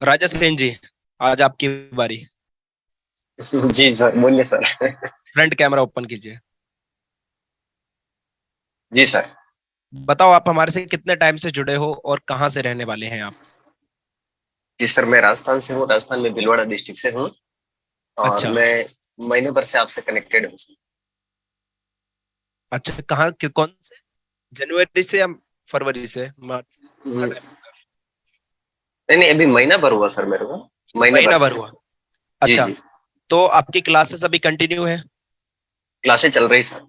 राजा सेन जी, आज आपकी बारी। जी सर, बोलिए सर। फ्रंट कैमरा ओपन कीजिए। जी सर। बताओ आप हमारे से कितने टाइम से जुड़े हो और कहाँ से रहने वाले हैं आप? जी सर, मैं राजस्थान से हूँ, राजस्थान में भीलवाड़ा डिस्ट्रिक्ट से हूँ। और अच्छा। मैं महीने भर से आपसे कनेक्टेड हूँ सर। अच्छा, कहाँ कौन से? जनवरी से या फरवरी से, मार्च से? कितना हम्म, टाइम हो गया? नहीं नहीं, अभी महीना भर हुआ सर मेरे को। महीने भर महीना भर से। हुआ। जी अच्छा। जी। तो आपकी क्लासेस अभी कंटिन्यू है? क्लासें चल रही सर।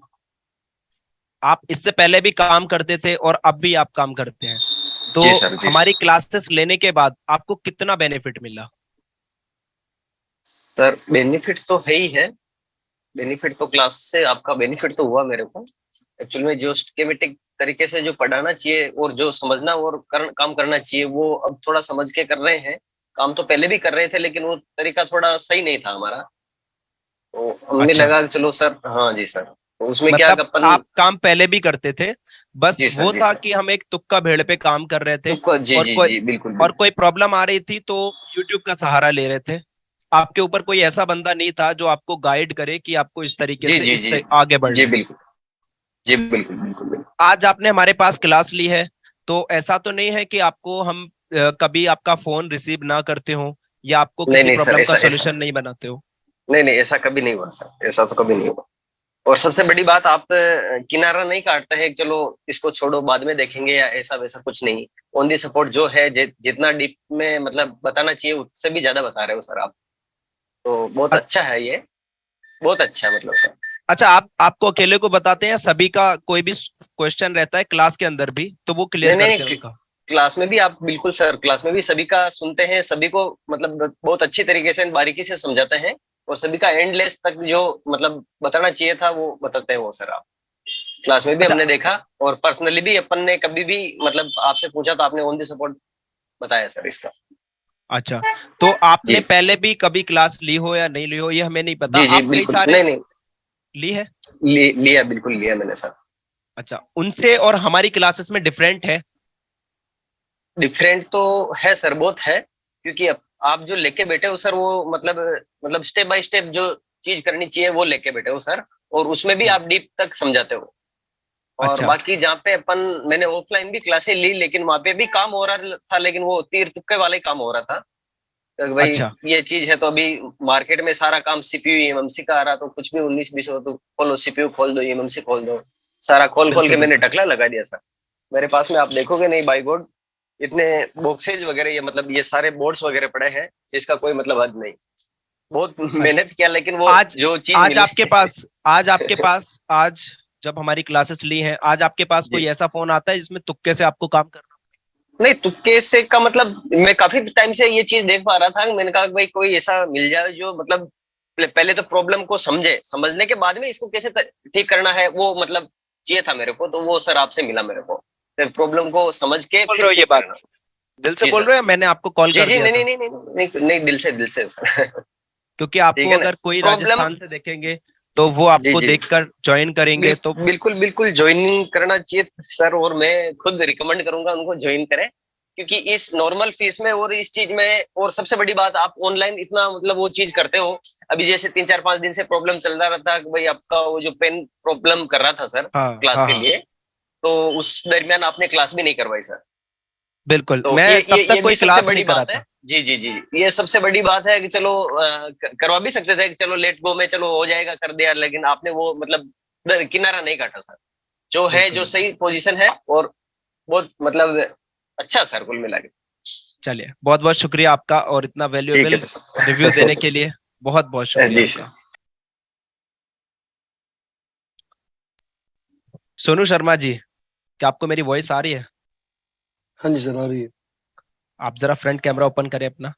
आप इससे पहले भी काम करते थे और अब भी आप काम करते हैं, तो जी सर, जी हमारी सर। क्लासेस लेने के बाद आपको कितना बेनिफिट मिला? सर बेनिफिट तो है ही है। बेनिफिट तो क्लास से आपका बेनिफिट तो हुआ मेरे को। एक्चुअल में जो स्कीमेटिक तरीके से जो पढ़ाना चाहिए और जो समझना और काम करना चाहिए, वो अब थोड़ा समझ के कर रहे हैं। काम तो पहले भी कर रहे थे, लेकिन वो तरीका थोड़ा सही नहीं था हमारा। तो हमें अच्छा, लगा कि चलो सर, हाँ जी सर, तो उसमें क्या मतलब अपन। आप काम पहले भी करते थे, बस जी सर, वो जी था सर। कि हम एक तुक्का भेड़ पे काम कर रहे थे। तो जी और जी कोई जी, बिल्कुल और बिल्कुल। कोई प्रॉब्लम आ रही थी तो यूट्यूब का सहारा ले रहे थे। आपके ऊपर कोई ऐसा बंदा नहीं था जो आपको गाइड करे कि आपको इस तरीके जी से जी जी। आगे जी बढ़ना है। बिल्कुल। जी बिल्कुल बिल्कुल बिल्कुल। आज आपने हमारे पास क्लास ली है, तो ऐसा तो नहीं है कि आपको हम कभी आपका फोन रिसीव ना करते हो या आपको नहीं किसी नहीं सर, प्रॉब्लम का ऐसा ऐसा सॉल्यूशन नहीं बनाते हो? नहीं नहीं, ऐसा कभी नहीं हुआ सर, ऐसा तो कभी नहीं हुआ। और सबसे बड़ी बात, आप किनारा नहीं काटते हैं कि चलो इसको छोड़ो बाद में देखेंगे या ऐसा वैसा कुछ नहीं। ऑन दी सपोर्ट जो है, जितना डीप में मतलब बताना चाहिए उससे भी ज्यादा बता रहे हो सर आप। तो बहुत अ- अच्छा है ये। बहुत अच्छा है मतलब सर। अच्छा, आप आपको अकेले को बताते हैं या सभी का कोई भी क्वेश्चन रहता है क्लास के अंदर भी तो वो क्लियर नहीं नहीं करते हैं नहीं, उनका? क्लास में भी आप बिल्कुल सर, क्लास में भी सभी का सुनते हैं, सभी को मतलब बहुत अच्छी तरीके से बारीकी से समझाते हैं। और सभी का एंडलेस तक जो मतलब बताना चाहिए था वो बताते हैं वो सर आप। क्लास में भी अच्छा। हमने देखा। और पर्सनली भी अपन ने कभी भी मतलब आपसे पूछा तो आपने ऑन दी सपोर्ट बताया सर इसका। अच्छा, तो आपने जी पहले भी कभी क्लास ली हो या नहीं ली हो ये हमें नहीं पता, जी जी, आप कई बिल्कुल सारे नहीं नहीं। ली है। लिया, बिल्कुल लिया मैंने सर। अच्छा, उनसे और हमारी क्लासेस में डिफरेंट है? डिफरेंट तो है सर, बहुत है। क्योंकि आप जो लेके बैठे हो सर, वो मतलब स्टेप बाय स्टेप जो चीज करनी चाहिए वो लेके बैठे हो सर। और उसमें भी हम्म। आप डीप तक समझाते हो। और अच्छा। बाकी जहाँ पे अपन, मैंने ऑफलाइन भी क्लासेस ली, लेकिन वहां पे भी काम हो रहा था, लेकिन वो तीर तुक्के वाले ही काम हो रहा था। तो भाई अच्छा। ये चीज है तो अभी मार्केट में सारा काम सीपीयू एमएमसी का आ रहा, तो कुछ भी 19-20 हो तो खोलो सीपीयू खोल दो, एमएमसी खोल दो। सारा खोल खोल बिल्कुल के मैंने बिल्कुल। टकला लगा दिया सर। मेरे पास में आप देखोगे नहीं बाई गॉड, इतने बॉक्सेज वगैरह, ये मतलब ये सारे बोर्ड्स वगैरह पड़े हैं। इसका कोई मतलब हद नहीं। बहुत अच्छा, मेहनत किया, लेकिन वो आज जो चीज आज मिले। आपके पास आज आपके पास आज जब हमारी क्लासेस ली हैं, आज आपके पास कोई जी। ऐसा फोन आता है जिसमें तुक्के से आपको काम करना? नहीं, तुक्के से का मतलब, मैं काफी टाइम से ये चीज देख पा रहा था। मैंने कहा कि भाई कोई ऐसा मिल जाए जो मतलब पहले तो प्रॉब्लम को समझे, समझने के बाद में इसको कैसे ठीक करना है वो मतलब चाहिए था मेरे को। तो वो सर आपसे मिला मेरे को, फिर प्रॉब्लम को समझ के बोल फिर रहे हो ये ठीक बात? करना। दिल से जी बोल सर। रहे हो या मैंने आपको कॉल जी कर जी, दिया नहीं नहीं था? नहीं नहीं नहीं नहीं, दिल से सर। क्योंकि ठीक आपको है ना। अगर कोई प्रॉब्लम। राजस्थान से देखेंगे तो वो जी आपको जी, देखकर ज्वाइन करेंगे तो। बिल्कुल बिल्कुल ज्वाइनिंग करना चाहिए सर। और मैं खुद रिकमेंड करूंगा उनको ज्वाइन करें। क्योंकि इस नॉर्मल फीस में और इस चीज में, और सबसे बड़ी बात, आप ऑनलाइन इतना मतलब वो चीज करते हो। अभी जैसे 3-4-5 दिन से प्रॉब्लम चल रहा था कि भाई आपका वो जो पेन प्रॉब्लम कर रहा था सर हाँ क्लास हाँ के हाँ, लिए। तो उस दरमियान आपने क्लास भी नहीं करवाई सर। बिल्कुल, तो मैं ये तब ये तक ये भी कोई सबसे क्लास बड़ी नहीं बात है। कराता। जी जी जी, ये सबसे बड़ी बात है कि चलो करवा भी सकते थे कि चलो लेट गो में चलो हो जाएगा, कर दिया, लेकिन आपने वो मतलब किनारा नहीं काटा सर। जो है बिल्कुल जो बिल्कुल। सही पोजीशन है। और बहुत मतलब अच्छा सर, कुल मिला के। चलिए, बहुत बहुत शुक्रिया आपका और इतना ठीक है वैल्यूएबल तो रिव्यू देने सर। के लिए। बहुत बहुत शुक्रिया जी सर। आपका। सोनू शर्मा जी, क्या आपको मेरी वॉइस आ रही है? हाँ जी सर, आ रही है। आप जरा फ्रंट कैमरा ओपन करें अपना।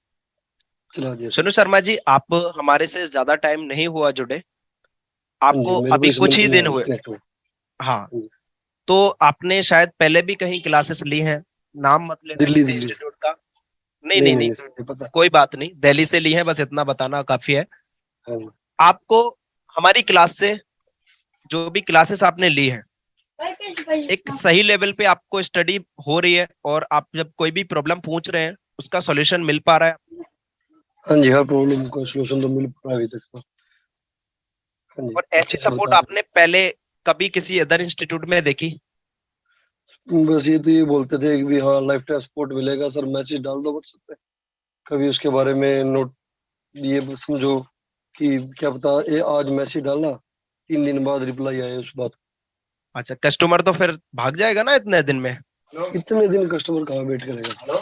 चला दिया सर। सोनू शर्मा जी, आप हमारे से ज्यादा टाइम नहीं हुआ जुड़े, हाँ जी, आपको मेरे को अभी इस कुछ मंथ ही में दिन हुए। कनेक्ट हुआ। हाँ, हाँ जी। तो आपने शायद पहले भी कहीं क्लासेस ली हैं, नाम मत लेना दिल्ली किसी दिल्ली से। इंस्टीट्यूट का। नहीं नहीं नहीं नहीं नहीं, नहीं सर, नहीं पता। कोई बात नहीं, दिल्ली से ली है, बस इतना बताना काफी है। हाँ जी। आपको हमारी क्लास से, जो भी क्लासेस आपने ली हैं, एक सही लेवल पे आपको स्टडी हो रही है और आप जब कोई भी प्रॉब्लम पूछ रहे हैं उसका सॉल्यूशन मिल पा रहा है? हाँ जी, हर प्रॉब्लम का सॉल्यूशन तो मिल पा रहा है अभी तक तो। हाँ जी, और अच्छे ऐसी से सपोर्ट बता रहे आपने पहले कभी किसी अदर इंस्टीट्यूट में देखी? हैं। बस ये तो ये बोलते थे कि भी हाँ लाइफ टाइम सपोर्ट मिलेगा सर, मैसेज डाल दो व्हाट्सएप पे, कभी उसके बारे में नोट ये समझो कि क्या पता ये आज मैसेज डालना 3 दिन बाद रिप्लाई आए उस बात अच्छा, कस्टमर तो फिर भाग जाएगा ना इतने दिन में। का। इतने दिन कस्टमर कहाँ वेट करेगा।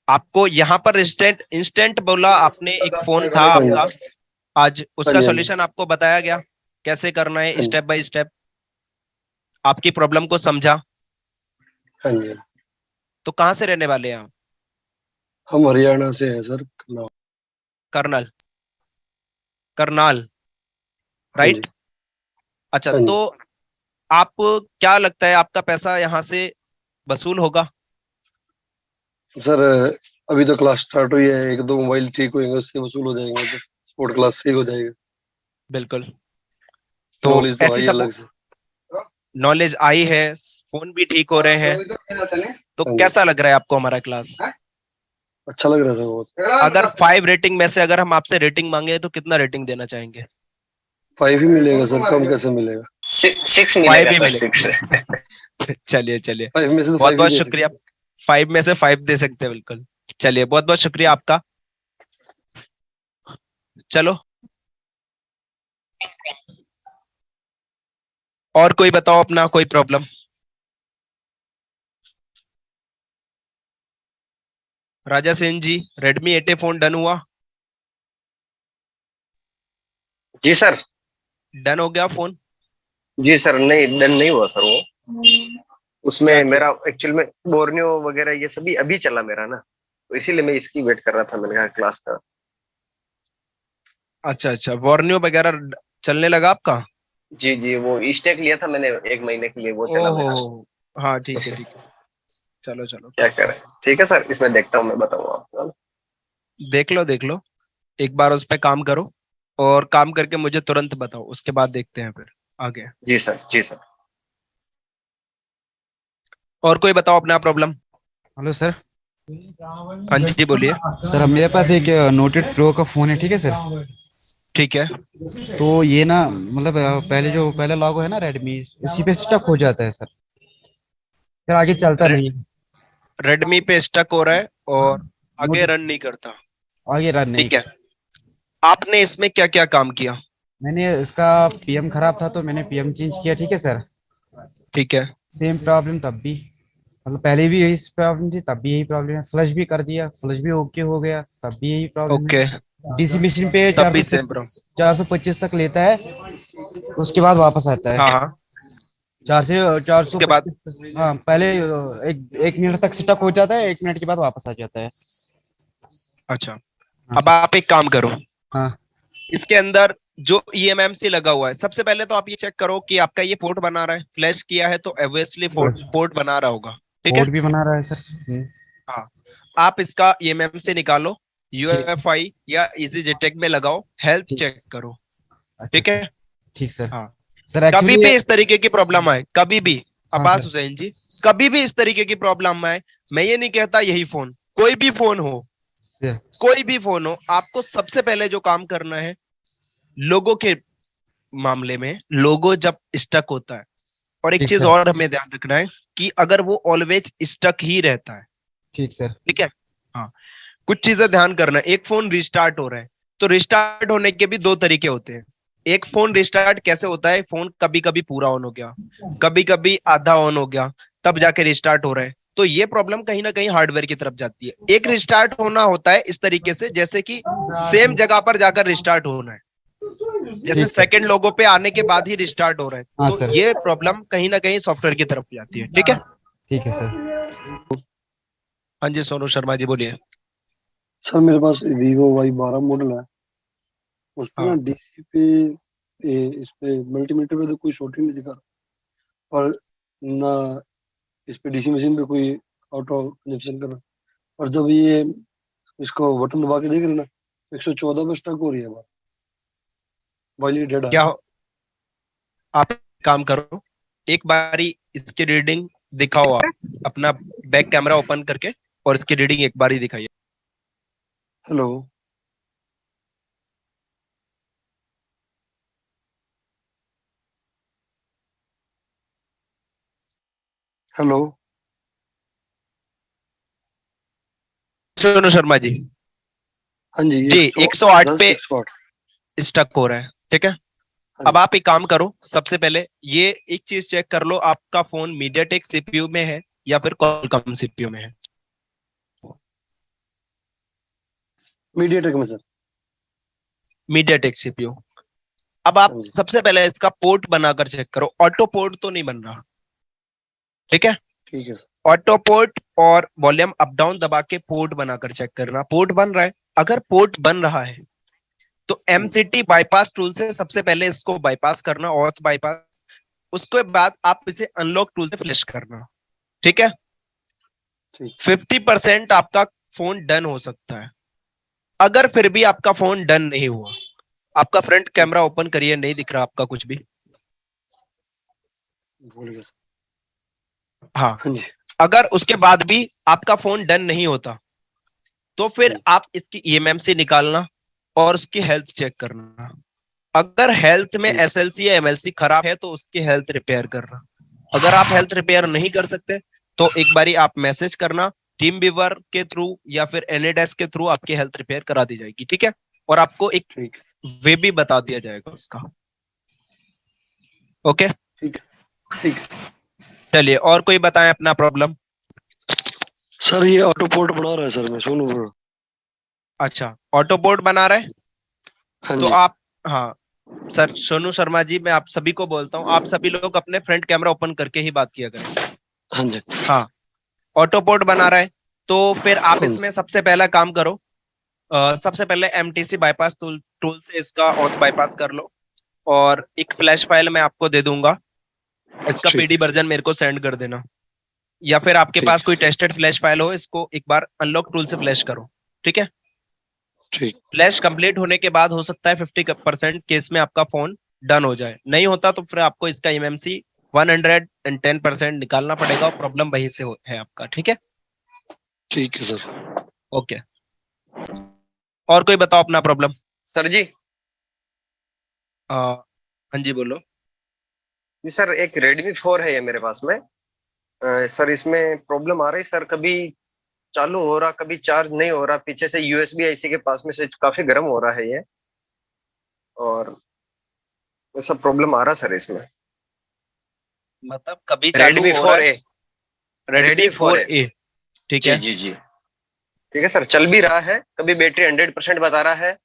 आपको यहाँ पर इंस्टेंट इंस्टेंट बोला आपने, एक फोन था हाँ आपका, जी, आज हाँ उसका जी, हाँ जी, सॉल्यूशन आपको बताया गया कैसे करना है, हाँ जी, स्टेप बाय स्टेप आपकी प्रॉब्लम को समझा। हाँ जी। तो कहाँ से रहने वाले हैं आप? हम हरियाणा से हैं सर। करनल, करनाल, हाँ जी, राइट। अच्छा, हाँ तो जी। आप क्या लगता है आपका पैसा यहाँ से वसूल होगा? सर अभी तो क्लास स्टार्ट हुई है, एक दो मोबाइल ठीक होंगे उससे वसूल हो जाएंगे, तो स्पोर्ट क्लास से ही हो जाएगा। बिल्कुल। तो नॉलेज तो ऐसी आई अलग सपोर्ट, से। नॉलेज आई है, फोन भी ठीक हो रहे हैं, तो हाँ जी, कैसा लग रहा है आपको हमारा क्लास? अच्छा लग रहा था अगर बहुत। 5 रेटिंग में से अगर हम आपसे रेटिंग मांगे तो कितना रेटिंग देना चाहेंगे? 5 ही मिलेगा सर, कम कैसे मिलेगा। 6 5 मिलेगा ही सर, मिलेगा। 6। चलिए चलिए, 5 में से तो बहुत 5 ही बहुत दे शुक्रिया। सकते हैं। 5 में से 5 दे सकते हैं, बिल्कुल। चलिए, बहुत बहुत शुक्रिया आपका। चलो, और कोई बताओ अपना कोई प्रॉब्लम। राजा सेन जी, रेडमी 8A फोन डन हुआ? जी सर। डन हो गया फोन? जी सर, नहीं डन नहीं हुआ सर वो। क्या उसमें किया? मेरा एक्चुअल में बोर्नियो वगैरह ये सभी अभी चला मेरा ना, तो इसीलिए मैं इसकी वेट कर रहा था, मैंने कहा क्लास का। अच्छा अच्छा, वॉर्नियो वगैरह चलने लगा आपका? जी जी, वो स्टेक लिया था मैंने 1 महीने के लिए, वो चला ओहो, मेरा। हाँ ठीक है ठीक है। चलो चलो, क्या ठीक है। करें। ठीक है सर, इसमें देखता हूँ, मैं बताऊंगा आपको। देख लो देख लो, एक बार उस पर काम करो, और काम करके मुझे तुरंत बताओ, उसके बाद देखते हैं फिर आगे। जी सर, जी सर। और कोई बताओ अपना प्रॉब्लम। Hello sir. हाँ जी बोलिए। सर अब मेरे पास एक नोट 8 प्रो का फ़ोन है, ठीक है सर। ठीक है। तो ये ना मतलब पहले जो पहले लॉगो है ना रेडमी, उसी पे स्टक हो जाता है सर, फिर आगे चलता रे, नहीं है। रेडमी पे स्टक हो रहा है और नोट आगे रन नहीं करता। आगे रन नहीं ठीक कर। है, आपने इसमें क्या क्या काम किया? मैंने इसका पीएम खराब था तो मैंने पीएम चेंज किया, ठीक है सर। ठीक है। सेम प्रॉब्लम तब भी, मतलब पहले भी यही प्रॉब्लम थी, तब भी यही प्रॉब्लम है। फ्लश भी कर दिया, फ्लश भी ओके हो गया, तब भी यही प्रॉब्लम ओके, है। डीसी मशीन पे तब भी सेम प्रॉब्लम। 425 तक लेता है, उसके बाद वापस आता हाँ है। हाँ। 4 से उसके बाद? 425। हाँ पहले एक मिनट तक स्टक हो जाता है, 1 मिनट के बाद वापस आ जाता है। अच्छा, हाँ अब सर। आप एक काम करो, हाँ। इसके अंदर जो ईएमएमसी लगा हुआ है, सबसे पहले तो आप ये चेक करो कि आपका ये पोर्ट बना रहा है, फ्लैश किया है तो ऑब्वियसली पोर्ट बना रहा होगा। ठीक है। कोड भी बना रहा है सर। हाँ, आप इसका ईएमएमसी निकालो, ठीक। यूएफआई या इजी जेटेक में लगाओ, हेल्थ ठीक। चेक करो। अच्छा ठीक है। सर। ठीक सर। हाँ, सर कभी एक्चुअली। भी इस तरीके की प्रॉब्लम आए, कभी भी, हाँ अब्बास सर। हुसैन जी, कभी भी इस तरीके की प्रॉब्लम आए, मैं ये नहीं कहता यही फोन, कोई भी फोन हो, सर। कोई भी फोन हो, आपको सबसे पहले जो काम करना है, लोगों के मामले में लोगो जब स्टक होता है, और एक ठीक चीज सर। और हमें ध्यान रखना है कि अगर वो ऑलवेज स्टक ही रहता है, ठीक सर। ठीक है, हाँ, कुछ चीजें ध्यान करना है। एक फोन रिस्टार्ट हो रहा है, तो रिस्टार्ट होने के भी दो तरीके होते हैं। एक फोन रिस्टार्ट कैसे होता है, फोन कभी कभी पूरा ऑन हो गया, कभी कभी आधा ऑन हो गया, तब जाके रिस्टार्ट हो रहा है, तो ये प्रॉब्लम कहीं ना कहीं हार्डवेयर की तरफ जाती है। एक रिस्टार्ट होना होता है इस तरीके से, जैसे कि सेम जगह पर जाकर रिस्टार्ट होना है, जैसे ठीक सर। सेकंड लोगो पे आने के बाद ही रिस्टार्ट हो रहा है, हाँ तो सर। ये प्रॉब्लम कहीं ना कहीं सॉफ्टवेयर की तरफ जाती है। ठीक है। ठीक है सर। हाँ जी, सोनू शर्मा जी बोलिए। सर मेरे पास वीवो Y12 मॉडल है, उस पे ना हाँ, डीसी पे इस पे मल्टीमीटर पे तो कोई शॉर्ट ही नहीं दिखा, और ना इस पे डीसी मशीन पे कोई ऑटो कनेक्शन कर रहा। और जब ये इसको बटन दबा के देख रहे ना, 114 पे स्टक हो रही है बात, वाइली डेड है। क्या आप काम करो, एक बारी इसकी रीडिंग दिखाओ, आप अपना बैक कैमरा ओपन करके और इसकी रीडिंग एक बार ही दिखाइए। हेलो। हेलो। सोनू शर्मा जी। हाँ जी, जी 108 पे 108। स्टक हो रहा है, ठीक है। हाँ अब जी। आप एक काम करो, सबसे पहले ये एक चीज चेक कर लो, आपका फोन मीडियाटेक सीपीयू में है या फिर क्वालकॉम सीपीयू में है। मीडियाटेक में सर। MediaTek CPU. अब आप हाँ जी। सबसे पहले इसका पोर्ट बनाकर चेक करो, ऑटो पोर्ट तो नहीं बन रहा, ठीक है। ठीक है सर। ऑटो पोर्ट और वॉल्यूम अप डाउन दबा के पोर्ट बनाकर चेक करना, पोर्ट बन रहा है। अगर पोर्ट बन रहा है तो एमसीटी बाईपास टूल से सबसे पहले इसको बाईपास करना, ऑथ बाईपास। उसके बाद आप इसे अनलॉक टूल से फ्लैश करना, ठीक है। ठीक। 50% आपका फोन डन हो सकता है। अगर फिर भी आपका फोन डन नहीं हुआ, आपका फ्रंट कैमरा ओपन करिए, नहीं दिख रहा आपका कुछ भी। भूल गया सर। हाँ, हाँ जी। अगर उसके बाद भी आपका फोन डन नहीं होता तो फिर आप इसकी ईएमएमसी निकालना और उसकी हेल्थ चेक करना। अगर हेल्थ में एसएलसी या एमएलसी खराब है तो उसकी हेल्थ रिपेयर करना। अगर आप हेल्थ रिपेयर नहीं कर सकते तो एक बारी आप मैसेज करना, टीम व्यूअर के थ्रू या फिर एनएडेस्क के थ्रू आपकी हेल्थ रिपेयर करा दी जाएगी, ठीक है। और आपको एक ठीक। वे भी बता दिया जाएगा उसका। ओके, ठीक। ठीक। चलिए और कोई बताएं अपना प्रॉब्लम। सर ये ऑटो पोर्ट बना रहा है सर, मैं सोनू बोल रहा हूँ। अच्छा, ऑटो बोर्ड बना रहे, हाँ तो जी। आप, हाँ सर सोनू शर्मा जी, मैं आप सभी को बोलता हूँ, आप सभी लोग अपने फ्रंट कैमरा ओपन करके ही बात किया करें। हाँ जी। हाँ, ऑटो पोर्ट बना रहा है तो फिर आप हाँ जी। इसमें सबसे पहला काम करो, सबसे पहले एमटीसी बाईपास टूल से इसका ऑथ बाईपास कर लो। और एक फ्लैश फाइल मैं आपको दे दूंगा, इसका ठीक। पीडी वर्जन मेरे को सेंड कर देना। या फिर आपके ठीक। पास कोई टेस्टेड फ्लैश फाइल हो, इसको एक बार अनलॉक टूल से फ्लैश करो, ठीक है। ठीक। फ्लैश कंप्लीट होने के बाद हो सकता है 50% केस में आपका फोन डन हो जाए, नहीं होता तो फिर आपको इसका एमएमसी 110% निकालना पड़ेगा और प्रॉब्लम वहीं से है आपका, ठीक है। ठीक है सर। ओके, और कोई बताओ अपना प्रॉब्लम। सर जी। हाँ जी बोलो। जी सर, एक Redmi 4 है ये मेरे पास में। सर इसमें प्रॉब्लम आ रही सर, कभी चालू हो रहा, कभी चार्ज नहीं हो रहा, पीछे से यूएसबी आईसी के पास में से काफी गर्म हो रहा है ये। और ये सब प्रॉब्लम आ रहा सर इसमें। मतलब कभी चालू Redmi हो रहा 4A। है। Redmi Redmi 4A। 4A, ठीक जी है। जी जी। ठीक है सर, चल भी रहा है, कभी बैटरी 100% बता रहा है,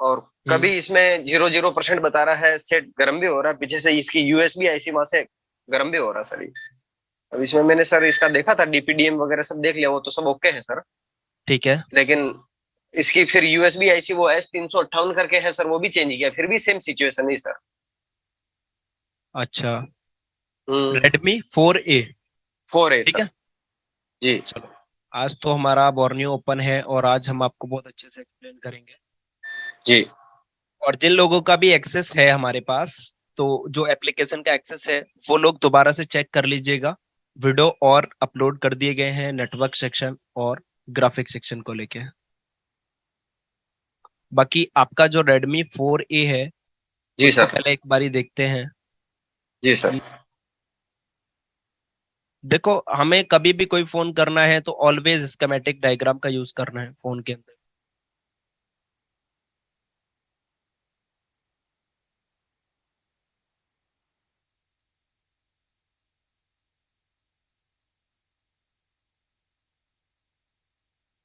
और कभी इसमें 00% बता रहा है। सेट गर्म भी हो रहा है, पीछे से इसकी यूएसबी आईसी वहां से गर्म भी हो रहा है सर ये। अब इसमें मैंने सर इसका देखा था, डीपीडीएम वगैरह सब देख लिया, वो तो सब ओके है सर। ठीक है। लेकिन इसकी फिर यूएसबी आईसी वो S358 करके है सर, वो भी चेंज किया, फिर भी सेम सिचुएशन है सर। अच्छा, हम्म। रेडमी 4A, 4A ठीक सर। है। जी चलो, आज तो हमारा बोर्नियो ओपन है और आज हम आपको बहुत अच्छे से एक्सप्लेन करेंगे। जी। और जिन लोगों का भी एक्सेस है हमारे पास, तो जो एप्लीकेशन का एक्सेस है वो लोग दोबारा से चेक कर लीजिएगा। वीडियो और अपलोड कर दिए गए हैं नेटवर्क सेक्शन और ग्राफिक सेक्शन को लेके। बाकी आपका जो Redmi 4A है जी उसको सर। पहले एक बारी देखते हैं। जी सर। देखो, हमें कभी भी कोई फोन करना है तो ऑलवेज स्कीमेटिक डायग्राम का यूज करना है फोन के अंदर।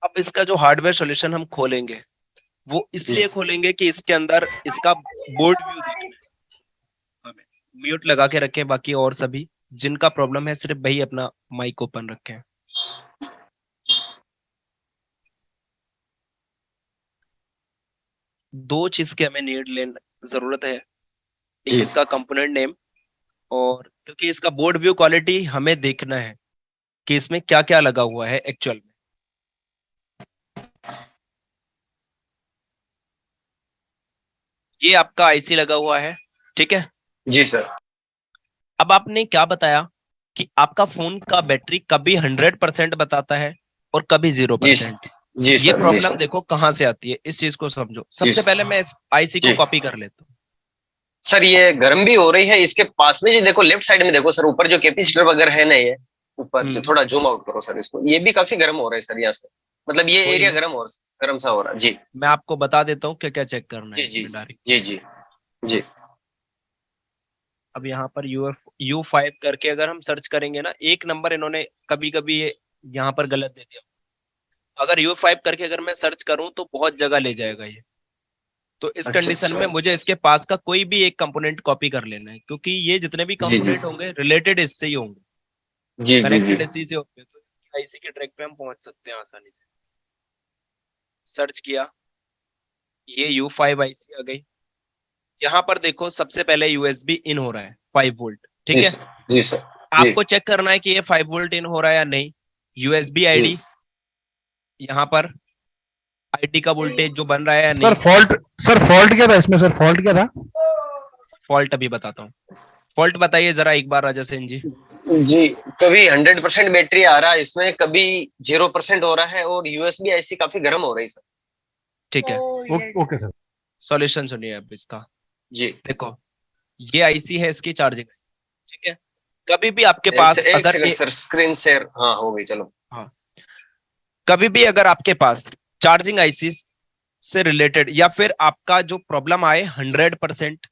अब इसका जो हार्डवेयर सॉल्यूशन हम खोलेंगे वो जी इसलिए खोलेंगे कि इसके अंदर इसका बोर्ड व्यू देखना है हमें। म्यूट लगा के रखें, बाकी और सभी जिनका प्रॉब्लम है सिर्फ वही अपना माइक ओपन रखें। दो चीज के हमें नीड लेना जरूरत है, एक जी। इसका कंपोनेंट नेम, और क्योंकि इसका बोर्ड व्यू क्वालिटी हमें देखना है कि इसमें क्या क्या लगा हुआ है एक्चुअल में। ये आपका आईसी लगा हुआ है, ठीक है। जी सर। अब आपने क्या बताया कि आपका फोन का बैटरी कभी 100% बताता है और कभी जी 0%। जी ये सर, जी प्रॉब्लम सर, देखो कहाँ से आती है, इस चीज को समझो। जी सबसे सर, पहले मैं इस आईसी को जी कॉपी कर लेता हूँ। सर। ये गर्म भी हो रही है इसके पास में, जो देखो लेफ्ट साइड में देखो सर, ऊपर जो कैपेसिटर वगैरह है ना, ये ऊपर जो, थोड़ा जूम आउट करो सर इसको, ये भी काफी गर्म हो रहा है सर यहाँ से, मतलब ये कोई एरिया नहीं, गर्म सा हो रहा है जी। मैं आपको बता देता हूँ क्या क्या चेक करना है जी जी इसमें डायरेक्ट। जी जी जी अब यहाँ पर U5 करके अगर हम सर्च करेंगे ना, एक नंबर इन्होंने कभी कभी यहाँ पर गलत दे दिया। अगर U5 करके अगर मैं सर्च करूं तो बहुत जगह ले जाएगा ये। तो इस अच्छा कंडीशन में अच्छा, मुझे इसके पास का कोई भी एक कंपोनेंट कॉपी कर लेना है, क्योंकि ये जितने भी जी जी कंपोनेंट होंगे रिलेटेड इससे ही होंगे, जी जी जी कनेक्टेड इसी से होंगे। तो इसकी आईसी के ट्रैक पे हम पहुंच सकते हैं आसानी से। सर्च किया, ये U5 आईसी आ गई। यहाँ पर देखो सबसे पहले यूएसबी इन हो रहा है 5 वोल्ट, जी ठीक है। सर, जी सर, जी आपको चेक करना है कि ये 5 वोल्ट इन हो रहा है या नहीं। यूएसबी जी आईडी, यहाँ पर आईडी का वोल्टेज जो बन रहा है या सर नहीं। फॉल्ट क्या था इसमें? सर फॉल्ट क्या था? फॉल्ट अभी बताता हूँ। फॉल्ट बताइए जरा एक बार राजा सेन जी। जी। कभी 100% बैटरी आ रहा है इसमें, कभी 0% हो रहा है, और यूएसबी आईसी काफी गर्म हो रही है सर। ठीक है, ओके सर। सॉल्यूशन सुनिए अब इसका। जी, देखो, ये आईसी है इसकी चार्जिंग, ठीक है। कभी भी आपके एक पास एक अगर सेकंड सर, स्क्रीन शेयर, हाँ हो गई, चलो। हाँ, कभी भी अगर आपके पास चार्जिंग आईसी से रिलेटेड या फिर आपका जो प्रॉब्लम आए 100%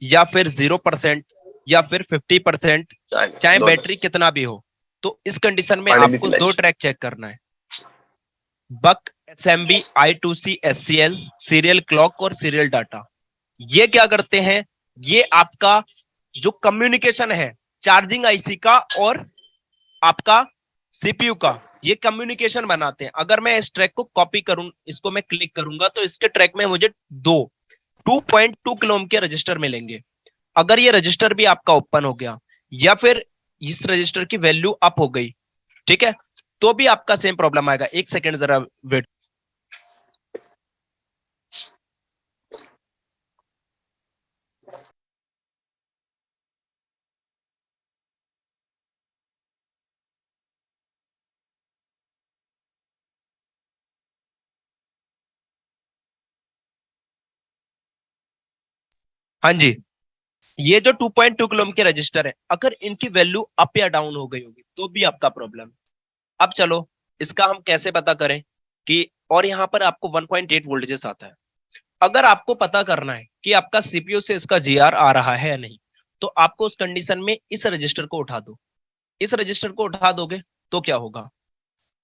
या फिर 0% या फिर 50%, चाहे दो बैटरी कितना भी हो, तो इस कंडीशन में पानी भी आपको पिला दो ट्रैक चेक करना है। Buck SMB I2C SCL, serial clock और सीरियल डाटा। ये क्या करते हैं, ये आपका जो कम्युनिकेशन है चार्जिंग आईसी का और आपका सीपीयू का, ये कम्युनिकेशन बनाते हैं। अगर मैं इस ट्रैक को कॉपी करूं, इसको मैं क्लिक करूंगा तो इसके ट्रैक में मुझे 2.2 किलो ओम के रजिस्टर मिलेंगे। अगर ये रजिस्टर भी आपका ओपन हो गया या फिर इस रजिस्टर की वैल्यू अप हो गई, ठीक है, तो भी आपका सेम प्रॉब्लम आएगा। एक सेकेंड जरा वेट। हाँ जी, ये जो 2.2 किलो ओम के रजिस्टर है, अगर इनकी वैल्यू अप या डाउन हो गई होगी तो भी आपका प्रॉब्लम। अब चलो इसका हम कैसे पता करें कि, और यहां पर आपको 1.8 वोल्टेजेस आता है। अगर आपको पता करना है कि आपका सीपीयू से इसका जीआर आ रहा है या नहीं, तो आपको उस कंडीशन में इस रजिस्टर को उठा दो। इस रजिस्टर को उठा दोगे तो क्या होगा,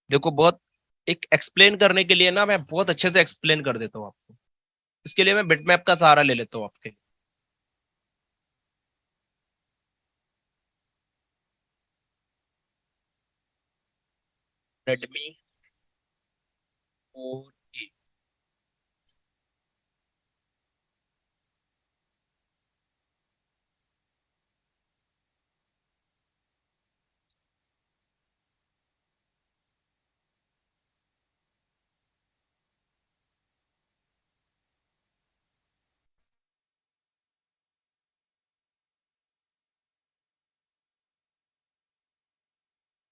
देखो बहुत एक एक्सप्लेन करने के लिए ना, मैं बहुत अच्छे से एक्सप्लेन कर देता हूँ आपको। इसके लिए मैं बिटमैप का सहारा ले लेता हूँ आपके। रेडमी 4A,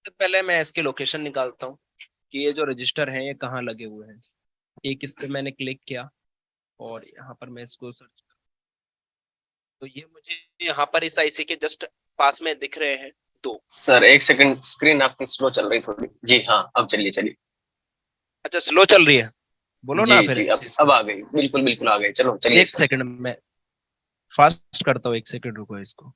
सबसे पहले मैं इसके लोकेशन निकालता हूँ कि ये जो रजिस्टर है ये कहाँ लगे हुए हैं। एक इस पे मैंने क्लिक किया और यहाँ पर मैं इसको सर्च, तो ये मुझे यहाँ पर इस आईसी के जस्ट पास में दिख रहे हैं दो। सर एक सेकंड, स्क्रीन आपकी स्लो चल रही थोड़ी। जी हाँ, अब चलिए चलिए। अच्छा, स्लो चल रही है, बोलो जी ना फिर जी, इस अब चीज अब को। आ गई, बिल्कुल बिल्कुल आ गई, चलो चलिए एक सर। सेकंड में फास्ट करता हूँ, एक सेकंड रुको इसको।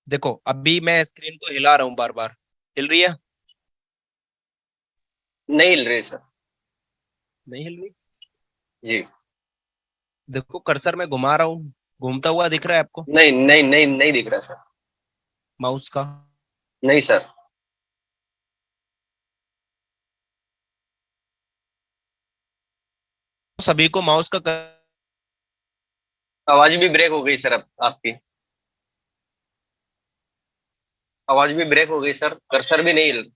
देखो अभी मैं स्क्रीन को हिला रहा हूँ बार बार, हिल रही है? नहीं हिल रही सर। नहीं हिल रही। जी, देखो कर्सर में घुमा रहा हूँ, घूमता हुआ दिख रहा है आपको नहीं नहीं नहीं नहीं दिख रहा सर। माउस का? नहीं सर। सभी को माउस का आवाज भी ब्रेक हो गई सर, अब आपकी आवाज भी ब्रेक हो गई सर, कर्सर भी नहीं हिल।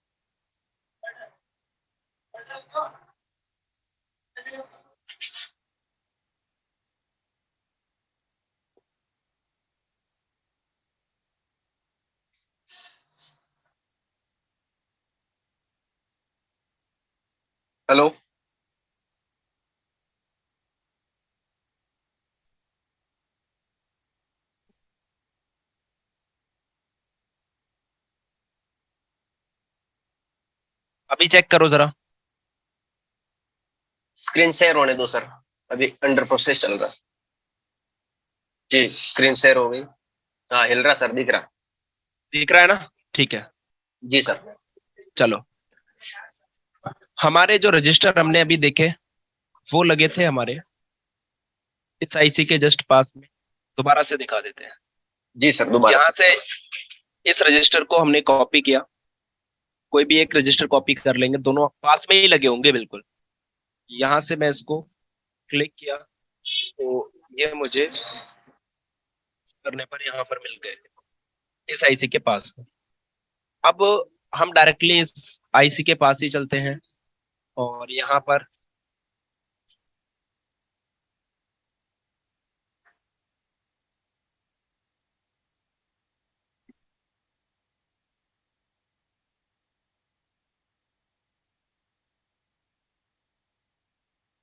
हेलो। अभी चेक करो जरा। स्क्रीन शेयर होने दो सर, अभी अंडर प्रोसेस चल रहा है। जी स्क्रीन शेयर हो गई। हाँ हिल रहा सर, दिख रहा। दिख रहा है ना? ठीक है, जी सर। चलो। हमारे जो रजिस्टर हमने अभी देखे वो लगे थे हमारे इस आईसी के जस्ट पास में। दोबारा से दिखा देते हैं। जी सर दोबारा यहाँ से। से इस रजिस्टर को हमने कॉपी किया। कोई भी एक रजिस्टर कॉपी कर लेंगे, दोनों पास में ही लगे होंगे बिल्कुल। यहाँ से मैं इसको क्लिक किया तो ये मुझे करने पर यहाँ पर मिल गए इस आईसी के पास में। अब हम डायरेक्टली इस आईसी के पास ही चलते हैं और यहाँ पर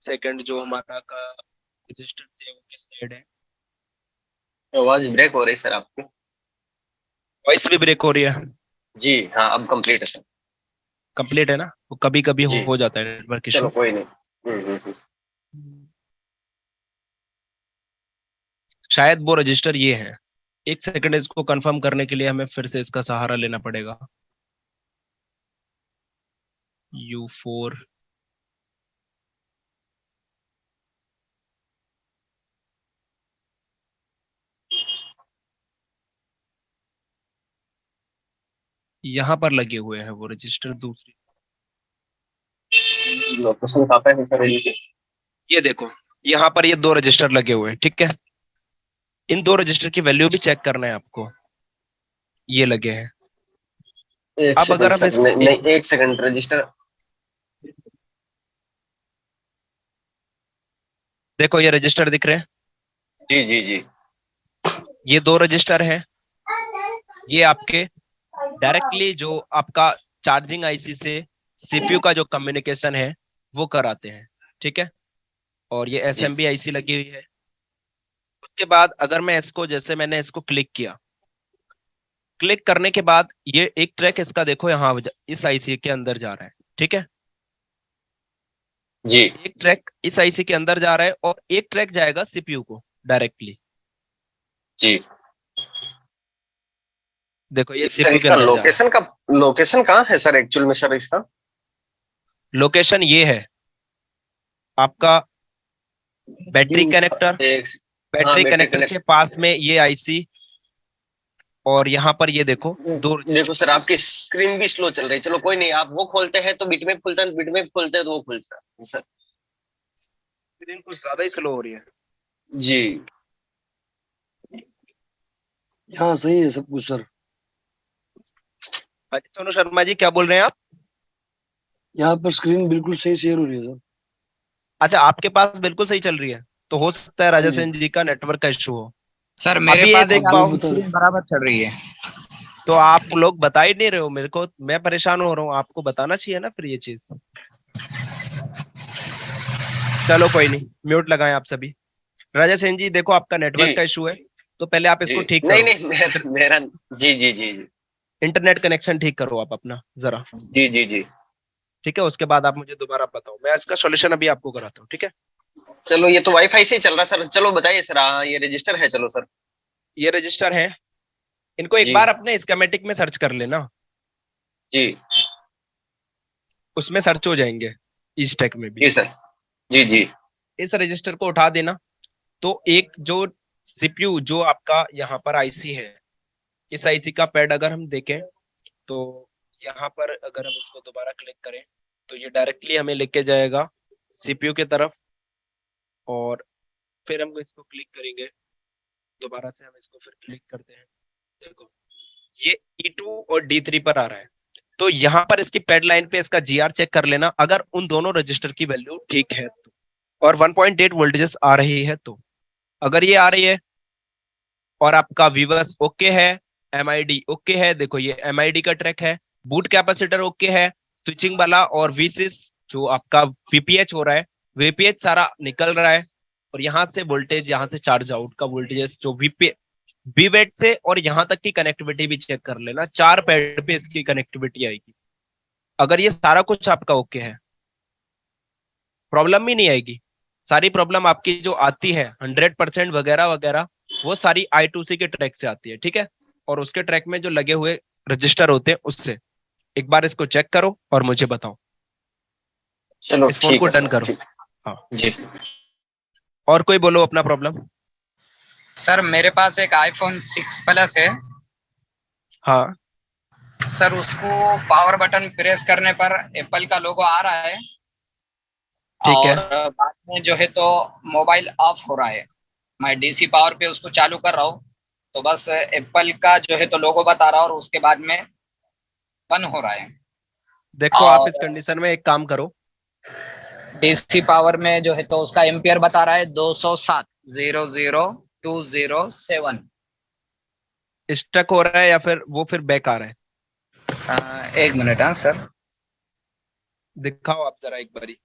सेकंड जो हमारा का रजिस्टर थे वो किस साइड है? आवाज ब्रेक हो रही सर आपकी। वॉइस भी ब्रेक हो रही है। जी हाँ अब कंप्लीट है सर। कंप्लीट है ना? वो कभी कभी जी हो जाता है नेटवर्क चलो इशू। कोई नहीं। शायद वो रजिस्टर ये है। एक सेकंड, इसको कंफर्म करने के लिए हमें फिर से इसका सहारा लेना पड़ेगा। U4 यहाँ पर लगे हुए हैं वो रजिस्टर दूसरी। लोकेशन कहाँ पे है सर ये? ये देखो, यहाँ पर ये दो रजिस्टर लगे हुए हैं, ठीक है। इन दो रजिस्टर की वैल्यू भी चेक करना है आपको। ये लगे हैं। एक अब सेकंड अगर हम सर, इसको नहीं एक सेकंड रजिस्टर। देखो, ये रजिस्टर दिख रहे हैं। जी जी जी। ये दो रजिस्टर हैं। ये आपके डायरेक्टली जो आपका चार्जिंग आईसी से सीपीयू का जो कम्युनिकेशन है वो कराते हैं, ठीक है। और ये जी एसएमबी आईसी लगी हुई है। उसके बाद अगर मैं इसको, जैसे मैंने इसको क्लिक किया, क्लिक करने के बाद ये एक ट्रैक इसका देखो यहाँ इस आईसी के अंदर जा रहा है, ठीक है। जी एक ट्रैक इस आईसी के अंदर जा रहा है और एक ट्रैक जाएगा सीपीयू को डायरेक्टली। जी। देखो ये सर सीपीयू के इसका अंदर जा रहा है। लोकेशन कहाँ है सर एक्चुअल में सर इसका? लोकेशन ये है आपका बैटरी कनेक्टर। एक हाँ बैटरी बैटरी कनेक्टर के कनेक्ट। पास में ये आईसी। और यहाँ पर ये देखो दो देखो सर आपकी स्क्रीन भी स्लो चल रही है। चलो कोई नहीं, आप वो खोलते हैं तो बिटमैप खुलता है, बिटमैप खोलते हैं तो वो खुलता है सर। स्क्रीन कुछ ज्यादा ही स्लो हो रही है। जी यहाँ सही है सब कुछ सर। सोनू शर्मा जी, क्या बोल रहे हैं आप? यहाँ पर स्क्रीन बिल्कुल सही शेयर हो रही है सर। अच्छा, आपके पास बिल्कुल सही चल रही है, तो हो सकता है राजा हाँ जी। सेन जी का नेटवर्क का इशू हो। सर मेरे अभी ये पास देख भी आप पाओ वो आपकी बता स्क्रीन बराबर चल रही है। तो आप लोग बता ही नहीं रहे हो मेरे को। मैं परेशान हो रहा हूँ, आपको बताना चाहिए ना फिर ये चीज। चलो कोई नहीं, म्यूट लगाएं आप सभी। राजा सेन जी देखो, आपका जी नेटवर्क का इशू है, तो पहले आप जी। इसको ठीक नहीं करो। नहीं मेरा जी जी जी जी इंटरनेट कनेक्शन ठीक करो आप अपना जरा, जी जी जी। ठीक है। उसके बाद आप मुझे दोबारा बताओ, मैं इसका सॉल्यूशन अभी आपको कराता हूँ, ठीक है। चलो ये तो वाईफाई से ही चल रहा सर। चलो बताइए सर। हाँ ये रजिस्टर है, चलो सर। ये रजिस्टर है। इनको एक जी बार अपने स्कीमेटिक में सर्च कर लेना, जी उसमें सर्च हो जाएंगे, इस टेक में भी। जी सर। जी जी इस रजिस्टर को उठा देना। तो एक जो सीपीयू जो आपका यहाँ पर आईसी है, इस आईसी का पैड अगर हम देखें तो यहाँ पर अगर हम इसको दोबारा क्लिक करें तो ये डायरेक्टली हमें लेके जाएगा सीपीयू की तरफ। और फिर हम इसको क्लिक करेंगे, दोबारा से हम इसको फिर क्लिक करते हैं। देखो ये E2 और D3 पर आ रहा है। तो यहाँ पर इसकी पैड लाइन पे इसका जीआर चेक कर लेना, अगर उन दोनों रजिस्टर की वैल्यू ठीक है तो, और 1.8 वोल्टेजेस आ रही है तो। अगर ये आ रही है और आपका वीवर्स ओके है, एमआईडी ओके है, देखो ये एमआईडी का ट्रैक है, बूट कैपेसिटर ओके है, स्विचिंग वाला और V6 जो आपका वीपीएच हो रहा है, वीपीएच सारा निकल रहा है, और यहाँ से वोल्टेज, यहाँ से चार्ज आउट का वोल्टेज जो वीवेट से, और यहाँ तक की कनेक्टिविटी भी चेक कर लेना, 4 पैड पे इसकी कनेक्टिविटी आएगी। अगर ये सारा कुछ आपका ओके है, प्रॉब्लम ही नहीं आएगी। सारी प्रॉब्लम आपकी जो आती है 100% वगैरह वगैरह, वो सारी I2C के ट्रैक से आती है, ठीक है। और उसके ट्रैक में जो लगे हुए रजिस्टर होते हैं उससे एक बार इसको चेक करो और मुझे बताओ। चलो इस फोन ठीक को है डन सर, करो। ठीक। हाँ जी सर। और कोई बोलो अपना प्रॉब्लम। सर मेरे पास एक आईफोन 6 प्लस है हाँ सर, उसको पावर बटन प्रेस करने पर एप्पल का लोगो आ रहा है ठीक है। और बाद में जो है तो मोबाइल ऑफ हो रहा है। मैं डीसी पावर पे उसको चालू कर रहा हूँ तो बस एप्पल का जो है तो लोगो बता रहा है और उसके बाद में बंद हो रहा है। देखो आप और इस कंडीशन में एक काम करो, डीसी पावर में जो है तो उसका एम्पियर बता रहा है 207 00207। स्टक हो रहा है या फिर वो फिर बैक आ रहा है? एक मिनट। हाँ सर, दिखाओ आप जरा एक बारी।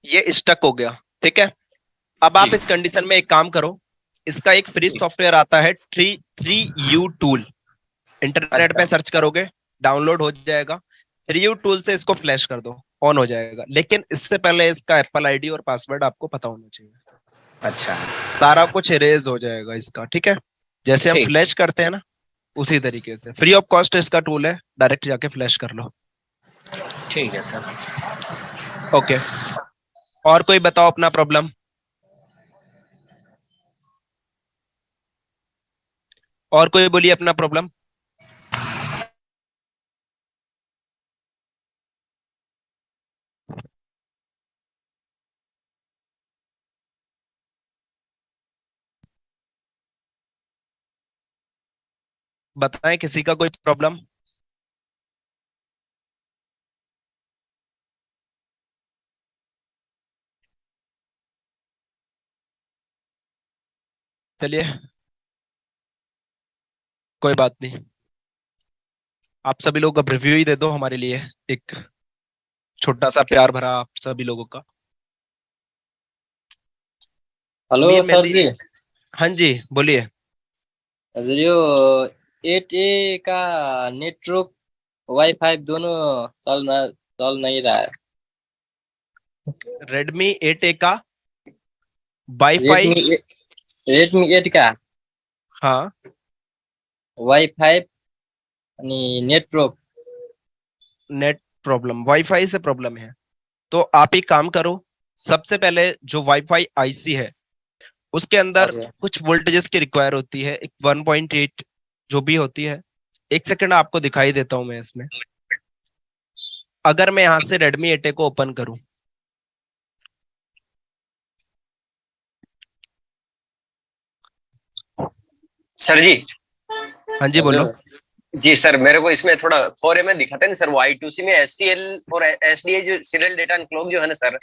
ये स्टक हो गया, ठीक है। अब आप जी। इस कंडीशन में एक काम करो, इसका एक फ्री सॉफ्टवेयर आता है 3U टूल, इंटरनेट पे सर्च करोगे डाउनलोड हो जाएगा। 3U टूल से इसको फ्लैश कर दो, ऑन हो जाएगा। लेकिन इससे पहले इसका एप्पल आईडी और पासवर्ड आपको पता होना चाहिए। अच्छा सारा कुछ इरेज हो जाएगा इसका, ठीक है। जैसे हम ठीक। फ्लैश करते हैं ना, उसी तरीके से फ्री ऑफ कॉस्ट इसका टूल है, डायरेक्ट जाके फ्लैश कर लो। ठीक है सर। ओके, और कोई बताओ अपना प्रॉब्लम। और कोई बोलिए अपना प्रॉब्लम। बताएं किसी का कोई प्रॉब्लम। चलिए कोई बात नहीं, आप सभी लोग अब रिव्यू ही दे दो हमारे लिए, एक छोटा सा प्यार भरा आप सभी लोगों का। हेलो मीर सर मेहंदी, जी। हाँ जी बोलिए। जो 8A का नेटवर्क वाईफाई दोनों चल नहीं रहा है। रेडमी 8A का वाईफाई, रेडमी रेडमी 8 का हाँ wifi network. Net problem, wifi से प्रॉब्लम है। तो आप एक काम करो, सबसे पहले जो वाईफाई आईसी है उसके अंदर अच्छा कुछ वोल्टेजेस की रिक्वायर होती है, एक 1.8 जो भी होती है। एक सेकंड आपको दिखाई देता हूं मैं इसमें। अगर मैं यहां से रेडमी 8A को ओपन करूं, सर जी। हाँ जी बोलो। जी सर, मेरे को इसमें थोड़ा 4A में दिखाते हैं ना सर, वो I2C में SCL और SDA जो सीरियल डेटा एंड क्लॉक जो है ना सर,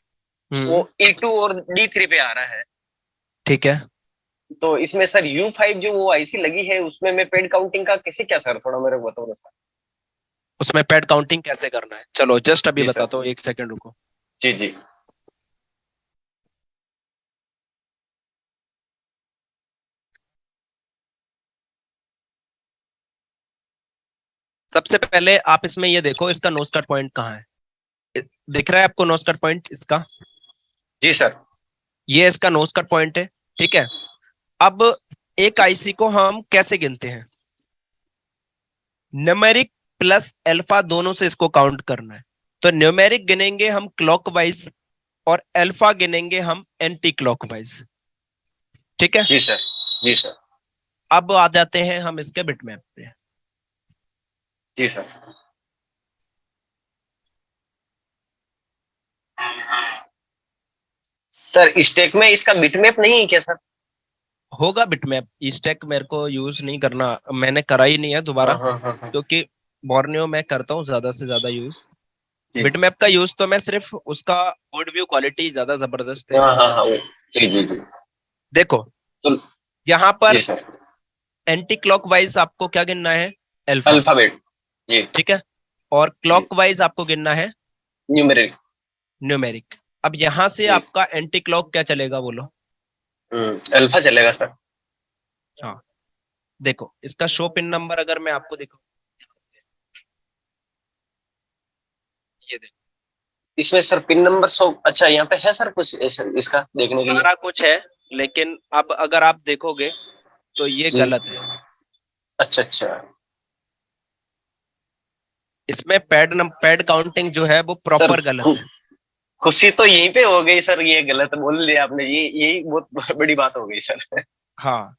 वो E2 और D3 पे आ रहा है। ठीक है। तो इसमें सर U5 जो वो आईसी लगी है उसमें मैं पेड काउंटिंग का कैसे क्या सर, थोड़ा मेरे को बताओ ना सर। उसमें पैड काउंटिंग कैसे करना है, चलो जस्ट अभी जी सर। बताता हूँ, एक सेकंड रुको। जी जी। सबसे पहले आप इसमें ये देखो, इसका नोज कट पॉइंट कहाँ है, दिख रहा है आपको नोज कट पॉइंट इसका? जी सर। ये इसका नोज कट पॉइंट है, ठीक है। अब एक आईसी को हम कैसे गिनते हैं, न्यूमेरिक प्लस अल्फा दोनों से इसको काउंट करना है। तो न्यूमेरिक गिनेंगे हम क्लॉकवाइज और अल्फा गिनेंगे हम एंटी क्लॉकवाइज, ठीक है। जी सर। जी सर। अब आ जाते हैं हम इसके बिटमैप पे। जी सर। सर स्टेक में इसका बिटमैप नहीं है क्या सर? होगा बिटमैप, स्टैक मेरे को यूज नहीं करना, मैंने करा ही नहीं है दोबारा, हाँ हाँ हाँ हाँ। क्योंकि बोर्नियो मैं करता हूँ ज्यादा से ज्यादा यूज। जी। बिटमैप का यूज तो मैं सिर्फ उसका कोड व्यू क्वालिटी ज्यादा जबरदस्त है हाँ इस हाँ वजह हाँ से। जी जी जी। देखो तो यहाँ जी पर सर। एंटी क्लॉकवाइज आपको क्या गिनना है? Alpha, alphabet. जी। ठीक है। और जी। क्लॉकवाइज आपको गिनना है न्यूमेरिक। न्यूमेरिक। अब यहाँ से जी। आपका एंटी क्लॉक क्या चलेगा बोलो? अल्फा चलेगा सर। हाँ, देखो इसका शो पिन नंबर अगर मैं आपको दिखाऊं, ये देखो इसमें सर पिन नंबर 100 अच्छा यहाँ पे है सर कुछ इसका देखने के लिए? सारा कुछ है, लेकिन अब अगर आप देखोगे तो ये जी। गलत है। अच्छा अच्छा। इसमें पैड काउंटिंग जो है वो सर प्रॉपर गलत है। खुशी तो यहीं पे हो गई सर, ये गलत बोल लिया आपने, ये यही बहुत बड़ी बात हो गई सर। हाँ,